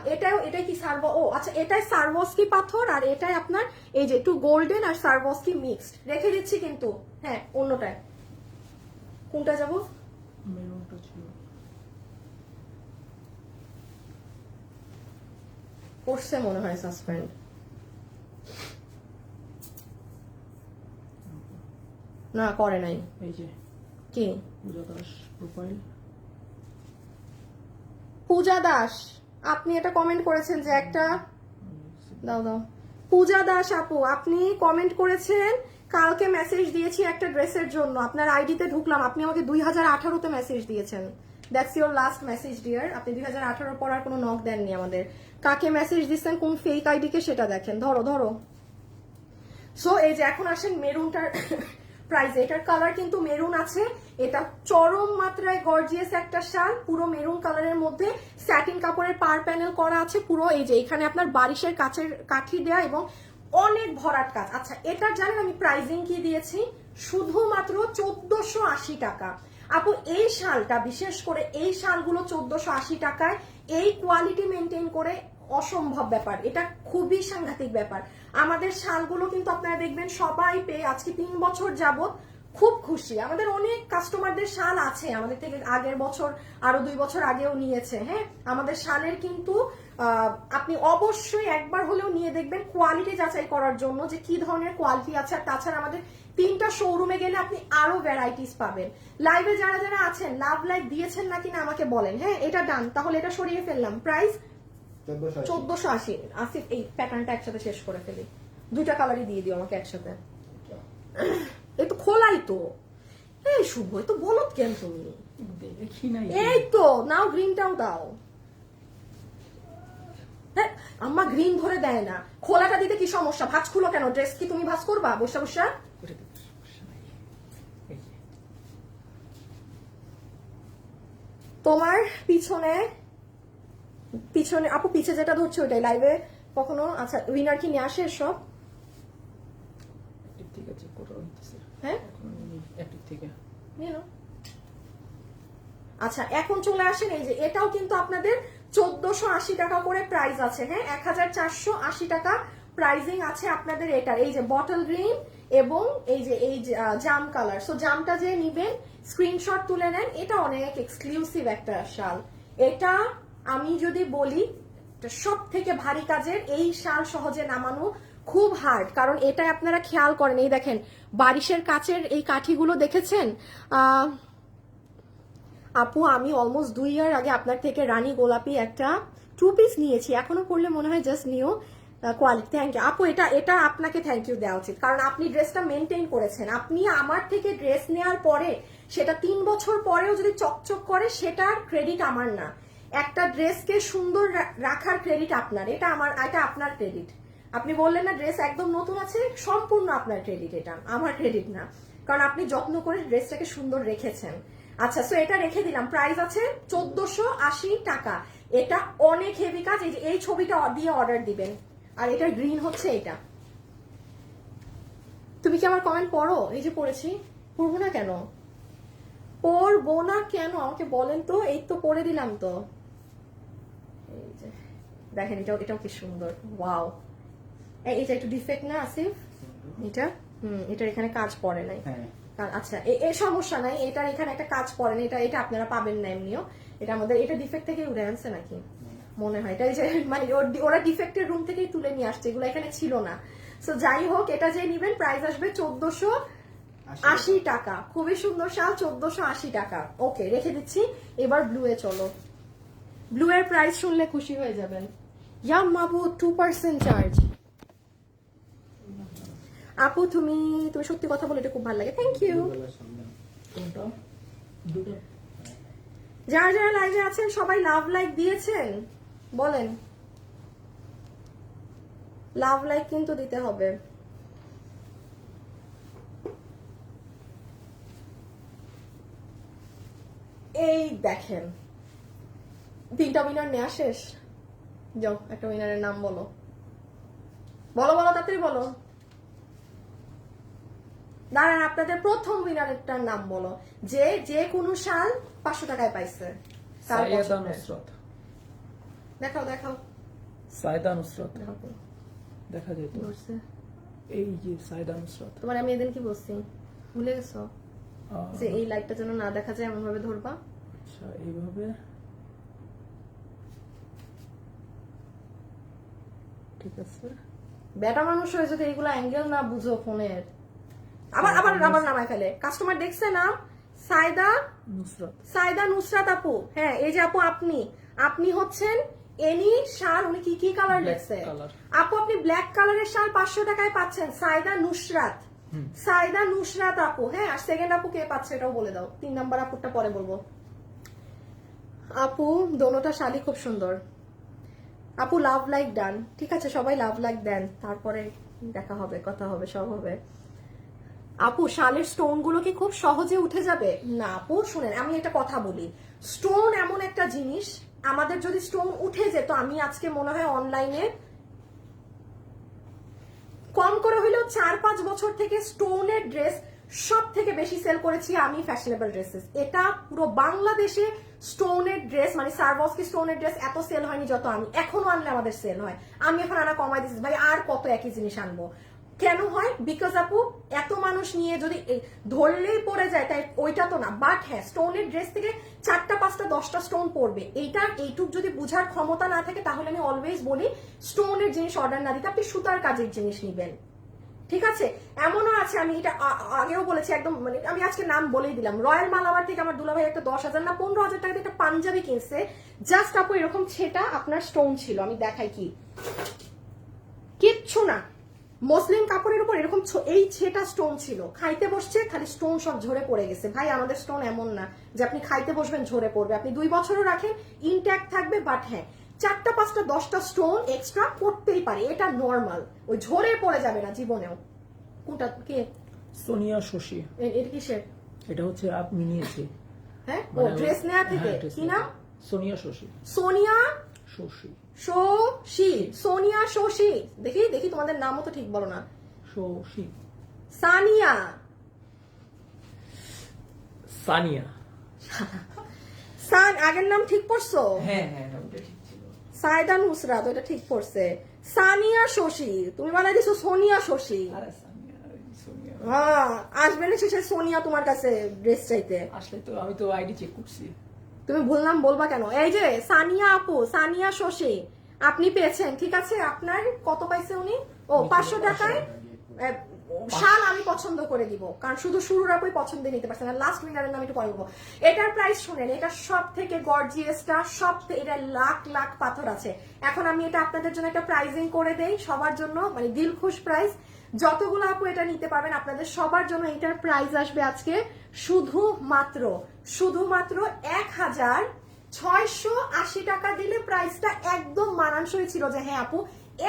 এটাই কি সার্ভো, ও আচ্ছা, এটাই সার্ভোস্কি পাথর, আর এটাই আপনার এই যে একটু গোল্ডেন আর সার্ভোস্কি মিক্সড রেখে দিচ্ছি কিন্তু। হ্যাঁ, অন্যটায় কোনটা যাব? মেরুনটা ছিল, করছে মনে হয় সাসপেন্ড। না করে নাই। এই যে কি পূজা দাস প্রোফাইল। পূজা দাস, আপনি এটা কমেন্ট করেছেন যে একটা, দাও দাও। পূজা দাস আপু, আপনি কমেন্ট করেছেন, কালকে মেসেজ দিয়েছি একটা ড্রেসের জন্য, আপনার আইডিতে ঢুকলাম, আপনি আমাকে 2018-তে মেসেজ দিয়েছেন। That's your last message dear. আপনি 2018 পর আর কোনো নক দেননি আমাদের। কাকে মেসেজ দিচ্ছেন, কোন ফেক আইডিকে সেটা দেখেন। ধরো ধরো। সো এই যে এখন আসেন মেরুনটার প্রাইস। এটার কালার কিন্তু মেরুন আছে, এটা চরম মাত্রায় গর্জিয়াস একটা শাল, পুরো মেরুন কালারের মধ্যে স্যাটিন কাপড়ের পার প্যানেল করা আছে পুরো। এই যে এখানে আপনার বারিশের কাঠি দেয়া এবং অনেক ভরাট কাজ। আচ্ছা, এটার জানেন আমি প্রাইজিং কি দিয়েছি? শুধুমাত্র 1480 টাকা। আপু এই শালটা, বিশেষ করে এই শালগুলো 1480 টাকায়, এই কোয়ালিটি মেনটেন করে অসম্ভব ব্যাপার, এটা খুবই সাংঘাতিক ব্যাপার। আমাদের শালগুলো কিন্তু আপনারা দেখবেন সবাই পেয়ে আজকে 3 বছর যাবত খুব খুশি। আমাদের অনেক কাস্টমারদের শাল আছে আমাদের থেকে আগের বছর, আরো 2 বছর আগেও নিয়েছে। হ্যাঁ, আমাদের শালের কিন্তু আপনি অবশ্যই একবার হলেও নিয়ে দেখবেন, কোয়ালিটি যাচাই করার জন্য যে কি ধরনের কোয়ালিটি আছে। আর তাছাড়া আমাদের 3টা শোরুমে গেলে আপনি আরো ভ্যারাইটিস পাবেন। লাইভে যারা যারা আছেন লাভ লাইক দিয়েছেন নাকি না আমাকে বলেন। হ্যাঁ, এটা ডান, তাহলে এটা সরিয়ে ফেললাম। প্রাইস 1480। আসিফ এই প্যাটার্নটা একসাথে শেষ করে ফেলি, 2টা কালারই দিয়ে দিও আমাকে একসাথে। এই তো খোলাই তো। এই শুভ, এই তো বলত কেন তুমি? দেখি নাই, এই তো নাও, গ্রিনটাও দাও। হ্যাঁ, আম্মা গ্রিন ধরে দেয় না। খোলাটা দিতে কি সমস্যা? ভাঁজ খুলো কেন? ড্রেস কি তুমি ভাঁজ করবা বসা বসা? তোমার পিছনে আপু, পিছে যেটা ধরছে ওইটাই লাইভে কখনো। আচ্ছা, উইনার কি নিয়ে আসে সব? ঠিক আছে, কোটা হইতেছে। হ্যাঁ, অ্যাক্টিভ থেকে নিয়ে নাও। আচ্ছা, এখন চলে আসেন, এই যে এটাও কিন্তু আপনাদের 1480 টাকা করে প্রাইস আছে। হ্যাঁ, 1480 টাকা প্রাইজিং আছে আপনাদের এটার। এই যে বটল গ্রিন এবং এই যে জাম কালার। সো জামটা যে নিবেন স্ক্রিনশট তুলে নেন, এটা অনেক এক্সক্লুসিভ একটা শাল। এটা আমি যদি বলি সব থেকে ভারী কাজের এই শাল সহজে নামানো খুব হার্ড, কারণ এটা আপনারা খেয়াল করেন, এই দেখেন বারিশের কাচের এই কাঠিগুলো দেখেছেন। আপু আমি অলমোস্ট 2 ইয়ার আগে আপনার থেকে রানী গোলাপি একটা 2 পিস নিয়েছি, এখনো পড়লে মনে হয় just new quality. Thank you আপু, এটা আপনাকে থ্যাংক ইউ দেওয়া উচিত, কারণ আপনি ড্রেসটা মেনটেন করেছেন। আপনি আমার থেকে ড্রেস নেওয়ার পরে সেটা 3 বছর পরেও যদি চকচক করে, সেটার ক্রেডিট আমার না। একটা ড্রেসকে সুন্দর রাখার ক্রেডিট আপনার, এটা আপনার ক্রেডিট। আপনি বললেন না ড্রেস একদম নতুন আছে, সম্পূর্ণ আপনার ক্রেডিট, এটা আমার ক্রেডিট না, কারণ আপনি যত্ন করে ড্রেসটাকে সুন্দর রেখেছেন। আচ্ছা, সো এটা রেখে দিলাম। প্রাইস আছে 1480 টাকা। এটা অনেক হেভি কাজ, এই ছবিটা দিয়ে অর্ডার দিবেন। আর এটা গ্রিন হচ্ছে এটা। তুমি কি আমার কমেন্ট পড়ো? এই যে পড়েছি, পড়বো না কেন? পড়বো না কেন আমাকে বলেন তো, এই তো পড়ে দিলাম তো। এই যে দেখেন, এটাও কি সুন্দর, ওয়াও। এটা একটু ডিফেক্ট না আসিফ? এটা এটা এখানে কাজ পড়ে নাই। আচ্ছা, এই সমস্যা নাই, এটার এখানে একটা কাজ পড়ে না, এটা আপনারা পাবেন না এমনিও। এটা আমাদের এটা ডিফেক্ট থেকে উঠে আনছে নাকি মনে হয়, এটা যে মানে ওরা ডিফেক্টের রুম থেকেই তুলে নিয়ে আসছে, এগুলো এখানে ছিল না। সো যাই হোক, এটা যে নিবেন প্রাইস আসবে 1480 টাকা। খুবই সুন্দর শাল, 1480 টাকা। ওকে, রেখে দিচ্ছি। এবার ব্লু এ চলো। ব্লু এর প্রাইস শুনলে খুশি হয়ে যাবেন। ইয়া মাবু 2% চার্জ। আপু তুমি সত্যি কথা বলে এটা খুব ভালো লাগে, থ্যাংক ইউ। কোনটা? দুটো যারা যারা লাইভে আছেন সবাই লাভ লাইক দিয়েছেন বলেন, লাভ লাইক কিন্তু দিতে হবে। এই দেখেন 3টা উইনার নেওয়া শেষ। যাও একটা উইনারের নাম বলো, বলো তাড়াতাড়ি বলো। দাঁড়ান, আপনাদের প্রথম উইনারেরটার নাম বলো, যে কোনো শাল 500 টাকায় পাইছে। সাইয়েদা নুসরাত। দেখাও সাইয়েদা নুসরাত দেখা যায় তো, ধরছে। এই যে সাইয়েদা নুসরাত। তোমার আমি এদিন কি বলছি ভুলে গেছো? যে এই লাইটটা যেন না দেখা যায় এমন ভাবে ধরবা। আচ্ছা, এইভাবে ঠিক আছে। বেটা মানুষ হয়ে যদি এইগুলা অ্যাঙ্গেল না বুঝো ফোনের, আবার নামায় ফেলে। কাস্টমার দেখছে নাম সাইদা নুসরাত আপু। হ্যাঁ, এই যে আপু আপনি হচ্ছেন এনি শাল, উনি কি কালার লেখছে আপু? আপনি ব্ল্যাক কালারের শাল 500 টাকায় পাচ্ছেন, সাইদা নুসরাত আপু। হ্যাঁ, আর সেকেন্ড আপু কে পাচ্ছে এটাও বলে দাও। 3 নাম্বার আপুরটা পরে বলবো। আপু দোনোটা শাড়ি খুব সুন্দর। আপু লাভ লাইক ডান, ঠিক আছে, সবাই লাভ লাইক দেন, তারপরে দেখা হবে, কথা হবে, সব হবে। আপু শালের স্টোন গুলো কি খুব সহজে উঠে যাবে? না আপু, শুনেন আমি একটা কথা বলি, স্টোন এমন একটা জিনিস, আমাদের যদি স্টোন উঠে যেত, আমি আজকে মনে হয় অনলাইনে কম করে হইলেও 4-5 বছর থেকে স্টোনের ড্রেস সব থেকে বেশি সেল করেছি আমি, ফ্যাশনেবল ড্রেসেস। এটা পুরো বাংলাদেশে স্টোনের ড্রেস, মানে সারবস্কি স্টোনের ড্রেস এত সেল হয়নি যত আমি। এখনো আনলে আমাদের সেল হয়। আমি এখন আনা কমাই দিচ্ছি ভাই, আর কত একই জিনিস আনবো? কেন হয়? বিকজ আপু এত মানুষ নিয়ে যদি ধরলেই পড়ে যায়, তাই ওইটা তো না। বাট হ্যাঁ, স্টোনের ড্রেস থেকে 4টা 5টা 10টা স্টোন পড়বে, এইটুক যদি বুঝার ক্ষমতা না থাকে, তাহলে আমি অলওয়েজ বলি স্টোনের জিনিস অর্ডার না দিতে, আপনি সুতার কাজের জিনিস নিবেন, ঠিক আছে? এমনও আছে, আমি এটা আগেও বলেছি, একদম মানে আমি আজকে নাম বলেই দিলাম, রয়্যাল মালাবার থেকে আমার দুলাভাই একটা 10,000 না 15,000 টাকা দিয়ে একটা পাঞ্জাবি কিনছে, জাস্ট আপু এরকম ছেটা আপনার স্টোন ছিল। আমি দেখাই কি, কিচ্ছু না, মসলিন কাপড়ের উপর এরকম এই ছেটা স্টোন ছিল, খাইতে বসছে খালি স্টোন সব ঝরে পড়ে গেছে। ভাই আমাদের স্টোন এমন না যে আপনি খাইতে বসবেন ঝরে পড়বে, আপনি 2 বছরও রাখেন ইনট্যাক্ট থাকবে। বাট হ্যাঁ, 4টা 5টা 10টা স্টোন এক্সট্রা পড়তেই পারে, এটা নর্মাল, ওই ঝরে পড়ে যাবে না জীবনেও। কোনটা কে? সোনিয়া শশী। এটা কিসের? এটা হচ্ছে আপনি নিয়েছি। হ্যাঁ, ও ড্রেস নেয়া থেকে। কি নাম? সোনিয়া শশী। সোনিয়া শশী। সোনিয়া শশী। দেখি তোমাদের নামও তো ঠিক বলো না। শশী। সানিয়া। আগের নাম ঠিক পড়ছো? হ্যাঁ, ওটা ঠিক ছিল। সাইদা নুসরাত, ওটা ঠিক পড়ছে। সানিয়া শশী, তুমি বানাই দিছো সোনিয়া শশী। হ্যাঁ, আসবে না শেষে সোনিয়া তোমার কাছে ড্রেস চাইতে। আসলে তো আমি তো আইডি চেক করছি। তুমি বললাম বলবা কেন? এই যে সানিয়া আপু, সানিয়া শশী, আপনি পেয়েছেন, ঠিক আছে? আপনার কত পাইছে উনি? ও 500 টাকায় শাল আমি পছন্দ করে দিব, কারণ শুধু শুরুর আপুই পছন্দ নিতে পারছে না। লাস্ট উইনারের নাম একটু পরে বলবো। এটার প্রাইস শুনেন, এটা সব থেকে গর্জিয়াসটা, এটা লাখ লাখ পাথর আছে। এখন আমি এটা আপনাদের জন্য একটা প্রাইজিং করে দেই সবার জন্য, মানে দিল খুশ প্রাইস। যতগুলো আপু এটা নিতে পারবেন আপনাদের সবার জন্য এটার প্রাইস আসবে আজকে শুধুমাত্র 1680 টাকা দিলে প্রাইসটা একদম মানানসই ছিল, যে হ্যাঁ আপু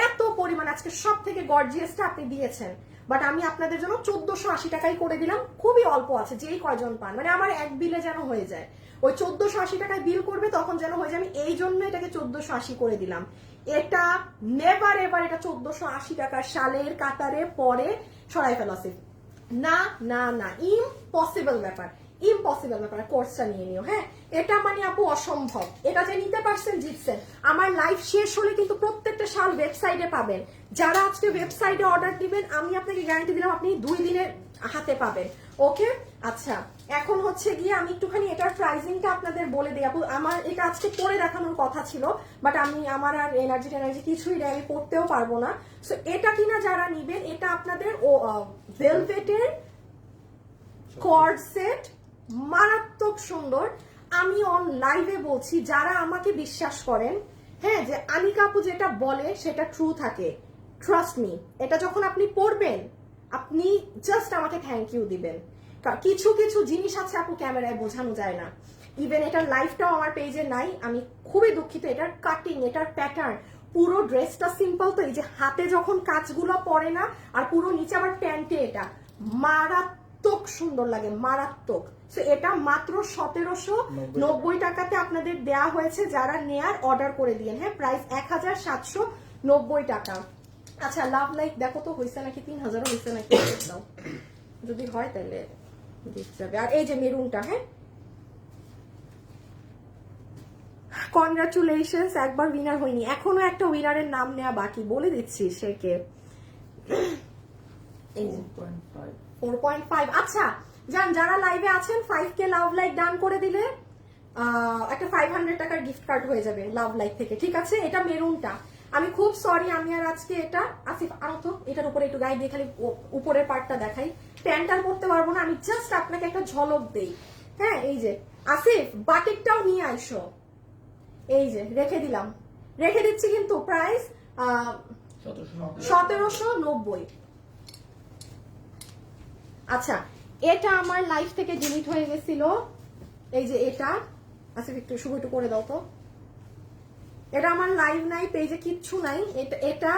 এত পরিমাণ আজকে সব থেকে গর্জিয়াসটা আপনি দিয়েছেন। বাট আমি আপনাদের জন্য 1480 টাকাই করে দিলাম, খুবই অল্প আছে, যেই কয়জন পান, মানে আমার এক বিলে যেন হয়ে যায়। ওই 1480 টাকায় বিল করবে তখন যেন হয়ে যায়, আমি এই জন্য এটাকে 1480 করে দিলাম। এটা নেভার এভার এটা 1480 টাকার শালের কাতারে পরে সরাই ফেলাসি, না না না, ইম্পসিবল ব্যাপার, ইম্পসিবল ব্যাপার। কোর্সটা নিয়ে নিও, হ্যাঁ? এটা মানে আপু অসম্ভব, এটা যে নিতে পারছেন জিতছেন। আমার লাইভ শেষ হলে কিন্তু প্রত্যেকটা শাল ওয়েবসাইটে পাবেন। যারা আজকে ওয়েবসাইটে অর্ডার দিবেন আমি আপনাকে গ্যারান্টি দিলাম আপনি 2 দিনের হাতে পাবেন। ওকে, আচ্ছা এখন হচ্ছে গিয়ে আমি একটুখানি এটার প্রাইসিংটা আপনাদের বলে দিই আপু। আমার এটা আজকে পরে দেখানোর কথা ছিল, বাট আমার আর এনার্জি কিছুই নেই, আমি পড়তেও পারবো না। সো এটা কিনা যারা নিবেন, এটা আপনাদের ভেলভেটের কর্ড সেট, মারাত্মক সুন্দর। আমি অন লাইভে বলছি, যারা আমাকে বিশ্বাস করেন, হ্যাঁ, যে আনিকা আপু যেটা বলে সেটা ট্রু থাকে, ট্রাস্ট মি, এটা যখন আপনি পড়বেন আপনি জাস্ট আমাকে থ্যাংক ইউ দিবেন। কিছু কিছু জিনিস আছে আপু ক্যামেরায় বোঝানো যায় না। ইভেন এটার লাইভটাও আমার পেজে নাই, আমি খুবই দুঃখিত। এটার কাটিং, এটার প্যাটার্ন, পুরো ড্রেসটা সিম্পল, তো এই যে হাতে যখন কাজগুলো পরে না, আর পুরো নিচে আবার প্যান্টে, এটা মারাত্মক সুন্দর লাগে, মারাত্মক। সো এটা মাত্র 1790 টাকাতে আপনাদের দেয়া হয়েছে, যারা নেয়ার অর্ডার করে দিয়েন, হ্যাঁ? প্রাইস 1790 টাকা। আচ্ছা লাভ লাইক দেখো তো হয়েছে নাকি, 3000 হয়েছে নাকি দাও, যদি হয় তাহলে দিতে যাবে। আর এই যে মেরুনটা, হ্যাঁ, কনগ্রাচুলেশনস, একবার উইনার হয়নি, এখনো একটা উইনারের নাম নেওয়া বাকি, বলে দিচ্ছি সে কে। এই যে 4.5। আচ্ছা যারা লাইভে আছেন 5K লাভ লাইক ডান করে দিলে একটা 500 টাকার গিফট কার্ড হয়ে যাবে লাভ লাইক থেকে, ঠিক আছে? এটা মেরুনটা, আমি খুব সরি, আমি আর আজকে এটা আসিফ আনো তো, এটার উপরে একটু গায়ে দিয়ে খালি উপরের পার্টটা দেখাই, প্যান্টটা পরতে পারবো না আমি, জাস্ট আপনাকে একটা ঝলক দেই, হ্যাঁ? এই যে আসিফ বাটিকটাও নিয়ে আইসো, এই যে রেখে দিলাম, রেখে দিচ্ছি, কিন্তু প্রাইস 1790। আচ্ছা এটা আমার লাইফ থেকে ডিলিট হয়ে গেছিল, এই যে এটা, আচ্ছা একটু শুভ একটু করে দাও তো, এটা আমার লাইভ নাই, পেজে কিচ্ছু নাই, এটা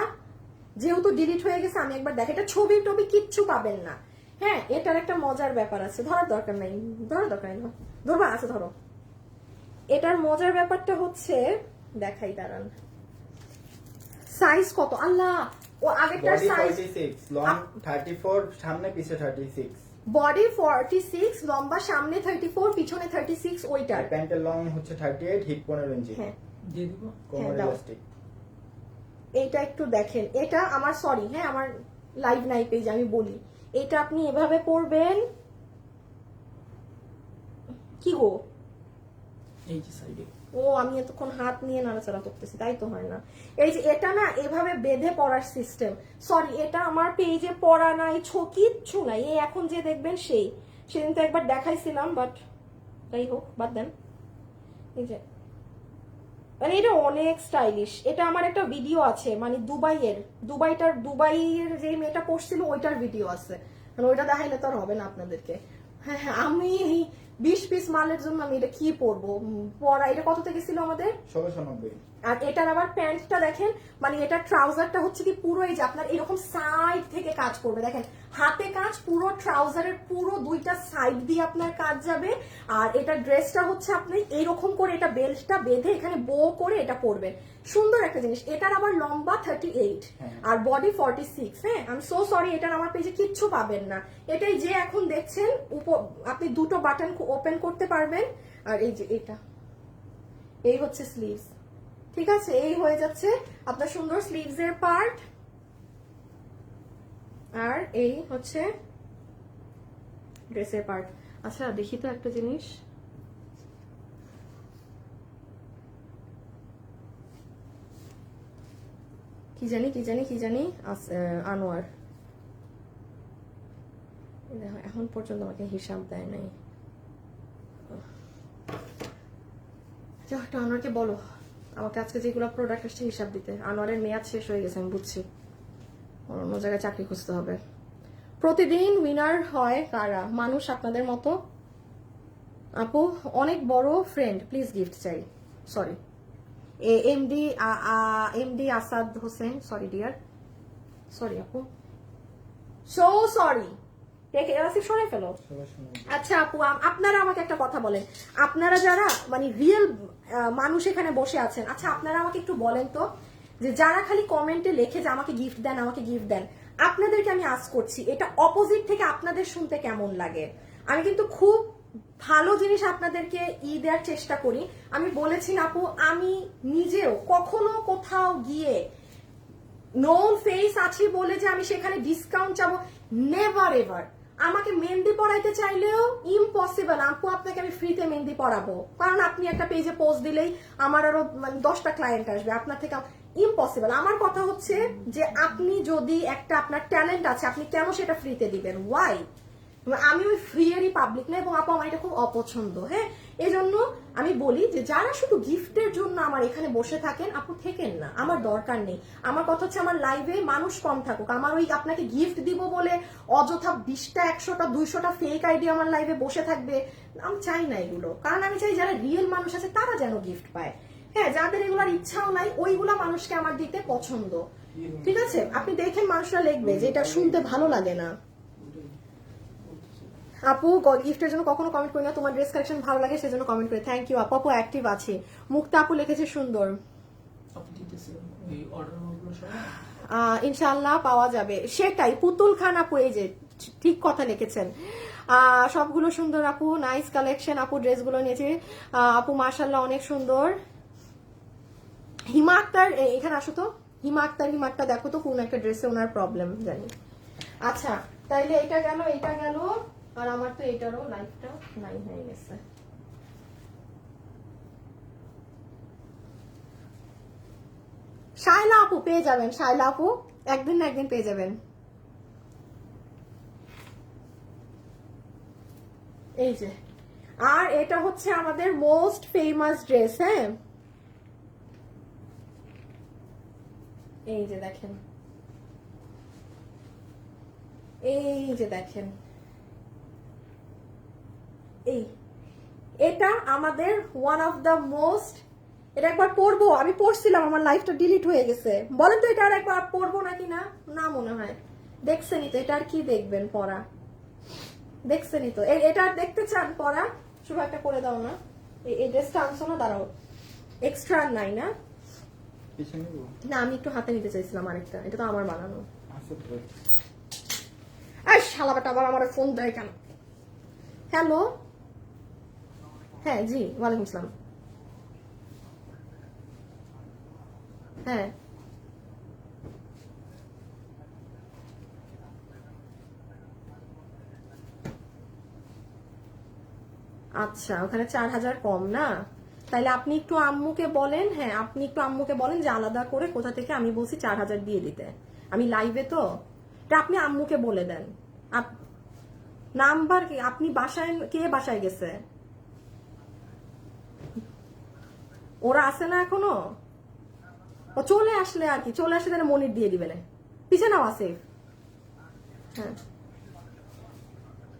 যেহেতু ডিলিট হয়ে গেছে আমি একবার দেখে, এটা ছবি টবি কিচ্ছু পাবেন না, হ্যাঁ? এটার একটা মজার ব্যাপার আছে, ধরার দরকার নাই, ধরবা, আছে ধরো। এটার মজার ব্যাপারটা হচ্ছে, দেখাই দাঁড়ান, সাইজ কত, আল্লাহ, ও আগেরটার সাইজ 46, লং 34, সামনে পিছে 36, বডি 46, লম্বা সামনে 34, পিছনে 36, ওইটার। প্যান্টের লং হচ্ছে 38, হিপ 15 ইঞ্চি। হ্যাঁ দিয়ে দিব। কোমর দাও। ইলাস্টিক। এইটা একটু দেখেন, এটা আমার সরি, হ্যাঁ, আমার লাইভ নাই পেজ, আমি বলি, এটা আপনি এভাবে পরবেন, কি গো, এই যে সাইডে ও আমি এতক্ষণ হাত নিয়ে নাড়াচাড়া করতেছি, তাই তো হয় না। এই যে এটা না এভাবে বেঁধে পড়ার সিস্টেম, সরি এটা আমার পেজে পড়া নাই, কিচ্ছু নাই, এই এখন যে দেখবেন সেদিন তো একবার দেখাইছিলাম, বাট যাই হোক বাদ দেন। এই যে মানে এটা অনেক স্টাইলিশ, এটা আমার একটা ভিডিও আছে, মানে দুবাইয়ের যে মেয়েটা পড়ছিল ওইটার ভিডিও আছে, মানে ওইটা দেখাইলে তো আর হবে না আপনাদেরকে। হ্যাঁ আমি 20 পিস মালের জন্য আমি এটা কি পরবো, পরা, এটা কত থেকে ছিল আমাদের? 1690। আর এটার আবার প্যান্টটা দেখেন, মানে এটা ট্রাউজারটা হচ্ছে কি পুরো এই যে আপনার এরকম সাইড থেকে কাজ করবে, দেখেন হাতে কাজ, পুরো ট্রাউজারের পুরো দুইটা সাইড দিয়ে আপনার কাজ যাবে। আর এটা ড্রেসটা হচ্ছে আপনি এইরকম করে এটা বেল্টটা বেঁধে এখানে বো করে এটা পরবেন, সুন্দর একটা জিনিস। এটার আবার লম্বা 38 আর বডি 46, হ্যাঁ? আমি সো সরি, এটার আমার পেজে কিচ্ছু পাবেন না। এটাই যে এখন দেখছেন, আপনি দুটো বাটন ওপেন করতে পারবেন, আর এই যে এটা, এই হচ্ছে স্লিভস, ঠিক আছে? এই হয়ে যাচ্ছে আপনার সুন্দর স্লিভস এর পার্ট, আর এই হচ্ছে ড্রেসের পার্ট। আচ্ছা দেখি তো একটা জিনিস, কি জানি আনোয়ার দেখো, এখন পর্যন্ত আমাকে হিসাব দেয় নাই। একটা আনোয়ারকে বলো আমাকে আজকে যেগুলো প্রোডাক্ট আসছে হিসাব দিতে। আনোয়ারের মেয়াদ শেষ হয়ে গেছে, আমি বুঝছি, অন্য জায়গায় চাকরি খুঁজতে হবে। প্রতিদিন উইনার হয় কারা? মানুষ আপনাদের মতো। আপু অনেক বড় ফ্রেন্ড, প্লিজ গিফট চাই। Sorry, MD Asad Hossain, sorry dear, sorry আপু, সো সরি। সরে ফেলো। সবার সময় আচ্ছা আপু, আপনারা আমাকে একটা কথা বলেন, আপনারা যারা মানে রিয়েল মানুষ এখানে বসে আছেন, আচ্ছা আপনারা আমাকে একটু বলেন তো, যে যারা খালি কমেন্টে লেখে যে আমাকে গিফট দেন, আমাকে গিফট দেন, আপনাদেরকে আমি আস্ক করছি, এটা অপোজিট থেকে আপনাদের শুনতে কেমন লাগে? আমি কিন্তু খুব ভালো জিনিস আপনাদেরকে দেওয়ার চেষ্টা করি। আমি বলেছি না আপু, আমি নিজেও কখনো কোথাও গিয়ে নোন ফেস আছি বলে যে আমি সেখানে ডিসকাউন্ট চাবো, নেভার এভার। আমাকে মেহেন্দি পড়াইতে চাইলেও ইম্পসিবল আপু, আপনাকে আমি ফ্রিতে মেহেন্দি পড়াবো, কারণ আপনি একটা পেজে পোস্ট দিলেই আমার আরো 10টা ক্লায়েন্ট আসবে, আপনার থেকে ইম্পসিবল। আমার কথা হচ্ছে যে আপনি যদি একটা আপনার ট্যালেন্ট আছে, আপনি কেন সেটা ফ্রিতে দিবেন? ওয়াই? আমি ওই ফ্রি এরই পাবলিক না, এবং আপু আমার এটা খুব অপছন্দ। হ্যাঁ, এই জন্য আমি বলি যে যারা শুধু গিফটের জন্য আমার এখানে বসে থাকেন, আপু থেকেন না, আমার দরকার নেই। আমার কথা হচ্ছে আমার লাইভে মানুষ কম থাকুক, আমার ওই আপনাকে গিফট দিব বলে অযথা 20টা 100টা 200টা ফেক আইডি আমার লাইভে বসে থাকবে, আমি চাই না এগুলো। কারণ আমি চাই যারা রিয়েল মানুষ আছে তারা যেন গিফট পায়। হ্যাঁ, যাদের এগুলোর ইচ্ছাও নাই, ওইগুলা মানুষকে আমার দিতে পছন্দ। ঠিক আছে, আপনি দেখেন মানুষরা লিখবে যে এটা শুনতে ভালো লাগে না। আপু গিফটের জন্য কখনো কমেন্ট করি না, তোমার ড্রেস কালেকশন ভালো লাগে সেজন্য কমেন্ট করি। থ্যাংক ইউ আপু, আপু অ্যাক্টিভ আছে। মুক্তা আপু লিখেছে সুন্দর, আপনি দিতেছেন ওই অর্ডারগুলো সব ইনশাআল্লাহ পাওয়া যাবে। সেটাই, পুতুল খান আপু এই যে ঠিক কথা লিখেছেন। সবগুলো সুন্দর আপু, নাইস কালেকশন আপু, ড্রেসগুলো নিয়েছি আপু, মাশাআল্লাহ অনেক সুন্দর। হিমা আক্তার এখানে আসো তো, হিমা আক্তার দেখো তো, কোন একটা ড্রেসে ওনার প্রবলেম জানি। আচ্ছা তাইলে এটা গেল, আর আমার তো এটারও লাইফটা নাই হয়ে গেছে। শায়লা আপু পেয়ে যাবেন, শায়লা আপু একদিন না একদিন পেয়ে যাবেন। এই যে, আর এটা হচ্ছে আমাদের মোস্ট ফেমাস ড্রেস। হ্যাঁ, এই যে দেখেন, এই যে দেখেন, এটা আমাদের ওয়ান অফ দ্য মোস্ট। এটা একবার পরবো, আমি পরছিলাম, আমার লাইফটা ডিলিট হয়ে গেছে। বলেন তো এটা আর একবার পরবো নাকি না? না মনে হয়। দেখছেনই তো, এটা আর কি দেখবেন পরা, দেখছেনই তো। এটা আর দেখতে চান পরা? শুভ একটা করে দাও না, এই ড্রেসটা আনছো না, দাঁড়াও, এক্সট্রা নাই না? পিছনে না আমি একটু হাতে নিতে চাইছিলাম আরেকটা, এটা তো আমার বানানো। আছে তো শালা বেটা আবার আমার ফোন দেয় কেন? হ্যালো, হ্যাঁ জি, ওয়ালাইকুম আসসালাম। হ্যাঁ আচ্ছা, ওখানে 4000 কম না? তাইলে আপনি একটু আম্মুকে বলেন, হ্যাঁ আপনি একটু আম্মুকে বলেন যে আলাদা করে কোথা থেকে আমি বলছি 4000 দিয়ে দিতে, আমি লাইভে তো, এটা আপনি আম্মুকে বলে দেন। নাম্বার কি আপনি বাসায়, কে বাসায় গেছে? ওরা আসে না এখনো? ও চলে আসলে আর কি, চলে আসলে তাহলে মনির দিয়ে দিবে না, পিছে নাও আসিফ। হ্যাঁ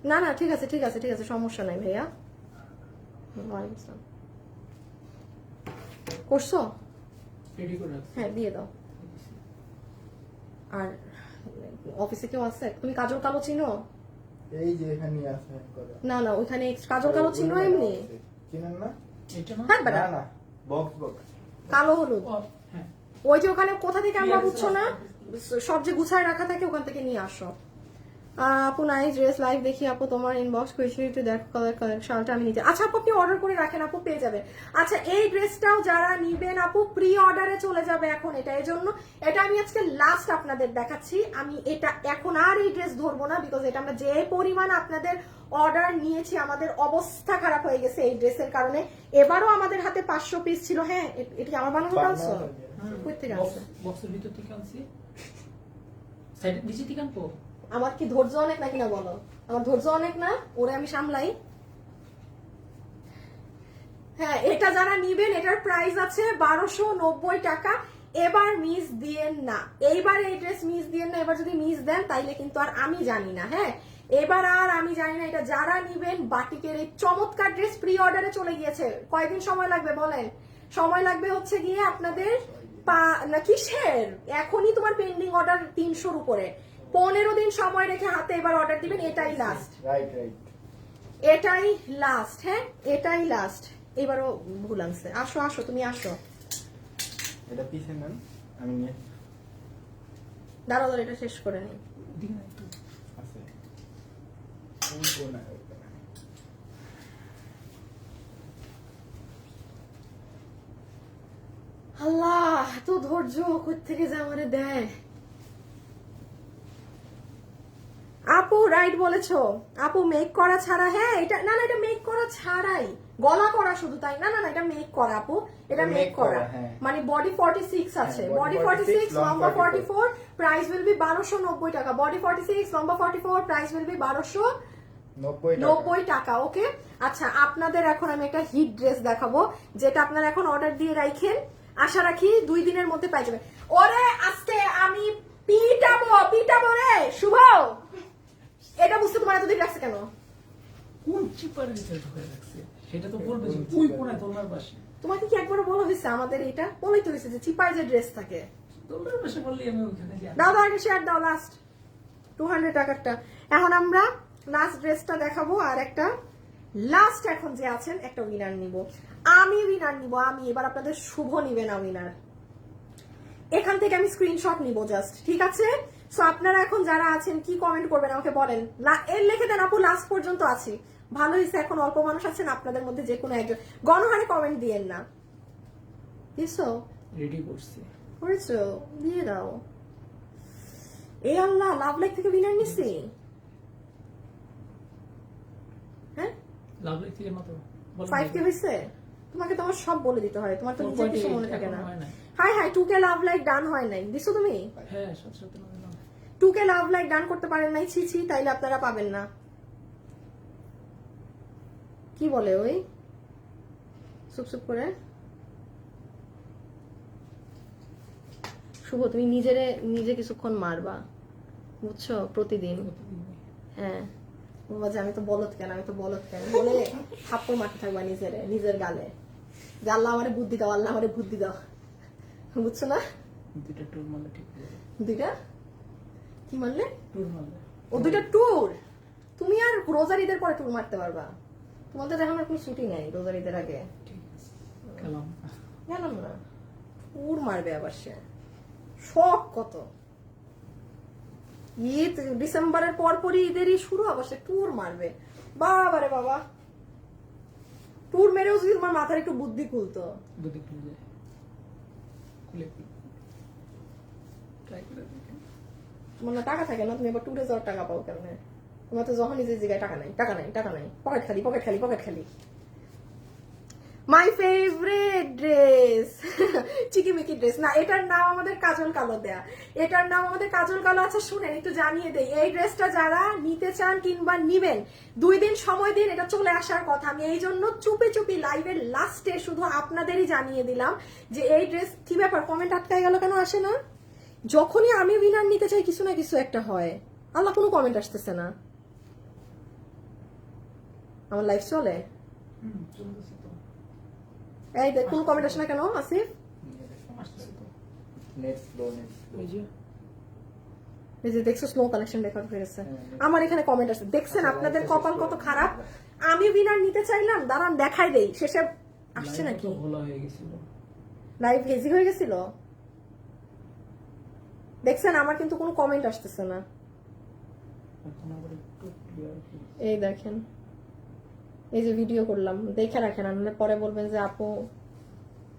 না না ঠিক আছে ঠিক আছে ঠিক আছে, সমস্যা নাই ভাইয়া। ওয়ালাইকুম আসসালাম। করছো? রেডি করে রাখছি। হ্যাঁ দিয়ে দাও। আর অফিসে কেউ আছে? তুমি কাজল কালো চিনো? এই যে এখানে আছে করে না না, ওইখানে কাজল কালো চিনো এমনি? চিনেন না? এটা না? হ্যাঁ না বেটা, না, বক্স কালো হলুদ, ও, হ্যাঁ ওই যে ওখানে কোথা থেকে আমরা বুঝছো না, সব যে গুছায় রাখা থাকে ওখান থেকে নিয়ে আসো। আপু নাইস ড্রেস, লাইভ দেখি আপু, তোমার ইনবক্স করেছি, দেখো কালার শালটা আমি নিতে। আচ্ছা আপু আপনি অর্ডার করে রাখেন আপু, পেয়ে যাবে। আচ্ছা এই ড্রেসটাও যারা নিবেন আপু, প্রি অর্ডারে চলে যাবে এখন এটা, এই জন্য এটা আমি আজকে লাস্ট আপনাদের দেখাচ্ছি। আমি এটা এখন আর এই ড্রেস ধরবো না, বিকজ এটা আমরা যে পরিমাণ আপনাদের অর্ডার নিয়েছি, আমাদের অবস্থা খারাপ হয়ে গেছে এই ড্রেসের কারণে। এবারও আমাদের হাতে 500 পিস ছিল। হ্যাঁ এটা আমার বানানো আনছো? থেকে আনছে? বক্সের ভিতর থেকে আনছি, সাইড নিচে থেকে আনবো। আমার কি ধৈর্য অনেক নাকি না বলো? আমার ধৈর্য অনেক না? ওরে আমি সামলাই। হ্যাঁ, এটা যারা নিবেন এটার প্রাইস আছে 1290 টাকা। এবার মিস দিয়েন না, এইবার এই ড্রেস মিস দিয়েন না। এবার যদি মিস দেন তাইলে কিন্তু আর আমি জানি না। হ্যাঁ, এবার আর আমি জানি না। এটা যারা নিবেন বাটিকের এই চমৎকার ড্রেস প্রি অর্ডারে চলে গিয়েছে। কয়দিন সময় লাগবে বলেন? সময় লাগবে হচ্ছে গিয়ে আপনাদের না কিসের, এখনই তোমার পেন্ডিং অর্ডার 300-র উপরে। 15 দিন সময় রেখে হাতে এবার অর্ডার দিবেন। এটাই লাস্ট, রাইট। এটাই লাস্ট। হ্যাঁ, এটাই লাস্ট। এবারও ভুল আনছে। আসো আসো, তুমি আসো। এটা পিছে নেন, আমি নিয়ে দাঁড়াও দাঁড়াও, এটা শেষ করে নিই। দিকে না একটু। আছে কোন কোনায় ওইখানে। আল্লাহ, এত ধৈর্য কোত্থেকে যে আমারে দেয়। আপু রাইট বলেছো। আপু মেক করা ছাড়া, হ্যাঁ এটা না না, এটা মেক করা ছাড়াই, গলা করা শুধু তাই না? না না, এটা মেক করা আপু, এটা মেক করা। হ্যাঁ। মানে বডি 46 আছে, হ্যাঁ, বডি body 46, 46, লম্বা long 44, প্রাইস উইল বি 1290 টাকা। বডি 46, লম্বা 44, প্রাইস উইল বি 1290 টাকা। ওকে, আচ্ছা আপনাদের এখন আমি একটা হিট ড্রেস দেখাবো, যেটা আপনারা এখন অর্ডার দিয়ে রাখেন। আশা রাখি 2 দিনের মধ্যে পাই যাবেন। ওরে আজকে আমি পিটাবো রে শুভ। এটা বুঝতে তোমার এতদিন লাগছে কেন? কোন চিপারের ভিতরে ঢুকে রাখছে সেটা তো বলবে যে ওই কোনায় দোলনার পাশে। তোমাকে কি একবার বলা হয়েছে আমাদের এটা? বলেই তো হয়েছে যে চিপায় যে ড্রেস থাকে। দোলনার পাশে বললি আমি ওখানে যাই। দাও দাও, আগে শেয়ার দাও। লাস্ট 200 টাকারটা। এখন আমরা লাস্ট ড্রেসটা দেখাবো, আর একটা লাস্ট এখন যে আছেন একটা উইনার নিব। আমি উইনার নিব, আমি। এবার আপনাদের শুভ নিবে না উইনার। এখান থেকে আমি স্ক্রিনশট নিব জাস্ট, ঠিক আছে? সো আপনারা এখন যারা আছেন কি কমেন্ট করবেন আমাকে বলেন। এর লিখে দেন আপু, লাস্ট পর্যন্ত আছি। ভালো হয়েছে, এখন অল্প মানুষ আছেন, আপনাদের মধ্যে যে কোনো একজন। গণহারে কমেন্ট দিয়েন না। দিছো? রেডি করছি। করেছো? দিয়ে দাও। এই আল্লাহ, লাভ লাইক থেকে উইনার নিছি। হ্যাঁ, লাভ লাইক থেকে মাত্র 5K হয়েছে। তোমাকে তো আমার সব বলে দিতে হয়, তোমার তো নিজের কিছু মনে থাকে না। হয় না। High high, 2K love like done হয় নাই, দিছো তুমি? হ্যাঁ, সাথে সাথে না। 2K লাভ লাইক ডান করতে পারেন নাই, ছি ছি, তাইলে আপনারা পাবেন না। কি বলে ওই চুপ চুপ করে? শুভ, তুমি নিজে কিছুক্ষণ মারবা, বুঝছো? প্রতিদিন। হ্যাঁ, বলবা যে আমি তো বলদ কেন, আমি তো বলদ কেন বলে থাপ্পড় মারতে থাকবা নিজের গালে, যে আল্লাহ আমারে বুদ্ধি দাও, আল্লাহ আমারে বুদ্ধি দাও। বুঝছো না? দুইটা টুর মারলে ঠিক হয়ে যাবে। দুইটা কি মারলে? টুর মারলে। ও দুইটা ট্যুর। তুমি আর রোজার ঈদের পরে ট্যুর মারতে পারবা। তোমাদের এখন আর কোনো ছুটি নাই রোজার ঈদের আগে। ঠিক আছে, খেলাম। গেলাম না, ট্যুর মারবে আবার সে। শখ কত! ঈদ ডিসেম্বরের পরপরই ঈদেরই শুরু, আবার সে ট্যুর মারবে। বাবারে বাবা, ট্যুর মেরেও যদি তোমার মাথার একটু বুদ্ধি খুলতো। বুদ্ধি খুলে যায়। খুলে ট্রাই করে দেখেন। তোমার না টাকা থাকে না, তুমি এবার ট্যুরে যাওয়ার টাকা পাও কেমনে? তোমার তো যখন নিজের জায়গায় টাকা নাই, টাকা নাই, টাকা নাই, পকেট খালি, পকেট খালি, পকেট খালি। মাই ফেভারিট ড্রেস, চিকিমিকি ড্রেস। না, এটার নাম আমাদের কাজল কালো দেয়া, এটার নাম আমাদের কাজল কালো। আচ্ছা শুনেন, একটু জানিয়ে দেই, এই ড্রেসটা যারা নিতে চান কিংবা নিবেন, 2 দিন সময় দিন, এটা চলে আসার কথা। আমি এই জন্য চুপি চুপি লাইভের লাস্টে শুধু আপনাদেরই জানিয়ে দিলাম যে এই ড্রেস। কি ব্যাপার, কমেন্ট আটকায় গেল কেন? আসে না? যখনই আমি উইনার নিতে চাই কিছু না কিছু একটা হয়। আল্লাহ, কোনো কমেন্ট আসতেছে না। আমার লাইফ চলে, চলতেছে তো। এই দেখ, কোনো কমেন্ট আসে না কেন আসিফ? আসতেছে তো। Net slow, net slow. ওই যে এই যে দেখছো, স্লো কালেকশন রেকর্ড হয়ে গেছে। আমার এখানে কমেন্ট আসছে, দেখছেন? আপনাদের কপাল কত খারাপ। আমি উইনার নিতে চাইলাম, দাঁড়ান দেখাই দেই। শেষে আসছে নাকি? ভোলা হয়ে গেছিল। লাইভ হেজি হয়ে গেছিল। দেখছেন, আমার কিন্তু কোনো কমেন্ট আসতেছে না। এখন আবার একটু ক্লিয়ার হয়েছে। এই দেখেন, এই যে ভিডিও করলাম, দেখে রাখেন, নাহলে পরে বলবেন যে আপু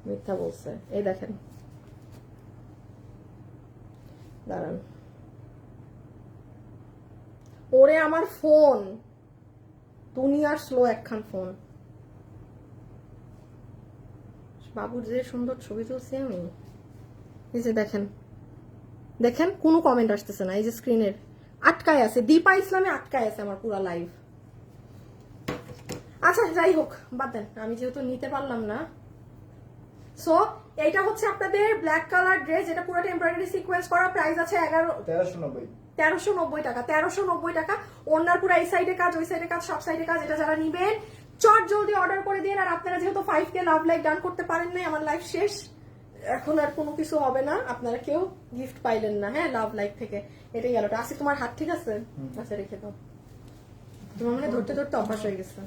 মিথ্যা বলছে। এই দেখেন, দাঁড়ান। ওরে আমার ফোন, দুনিয়ার স্লো একখান ফোন। বাবুর যে সুন্দর ছবি তুলছি আমি, এই যে দেখেন দেখেন কোনো কমেন্ট আসতেছে না, এই যে স্ক্রিনের আটকায় আছে, দীপা ইসলামে আটকায় আছে আমার পুরো লাইভ। আচ্ছা যাই হোক বাদ দেন, আমি যেহেতু নিতে পারলাম না। সো এইটা হচ্ছে আপনাদের ব্ল্যাক কালার ড্রেস, এটা পুরো এমব্রয়ডারি সিকোয়েন্স করা, প্রাইস আছে 1390 1390 টাকা। 1390 টাকা। ওনার পুরো এই সাইডে কাজ, ওই সাইডে কাজ, সব সাইডে কাজ। এটা যারা নিবেন চট জলদি অর্ডার করে দিন। আর আপনারা যেহেতু 5K লাভ লাইক ডান করতে পারেন নাই, আমার লাইফ শেষ, এখন আর কোনো কিছু হবে না, আপনারা কেউ গিফট পাইলেন না। হ্যাঁ, লাভ লাইক থেকে এটাই গেল। আসি তোমার হাত ঠিক আছে? আচ্ছা রেখে দাও, তোমার মানে ধরতে ধরতে অভ্যাস হয়ে গেছে।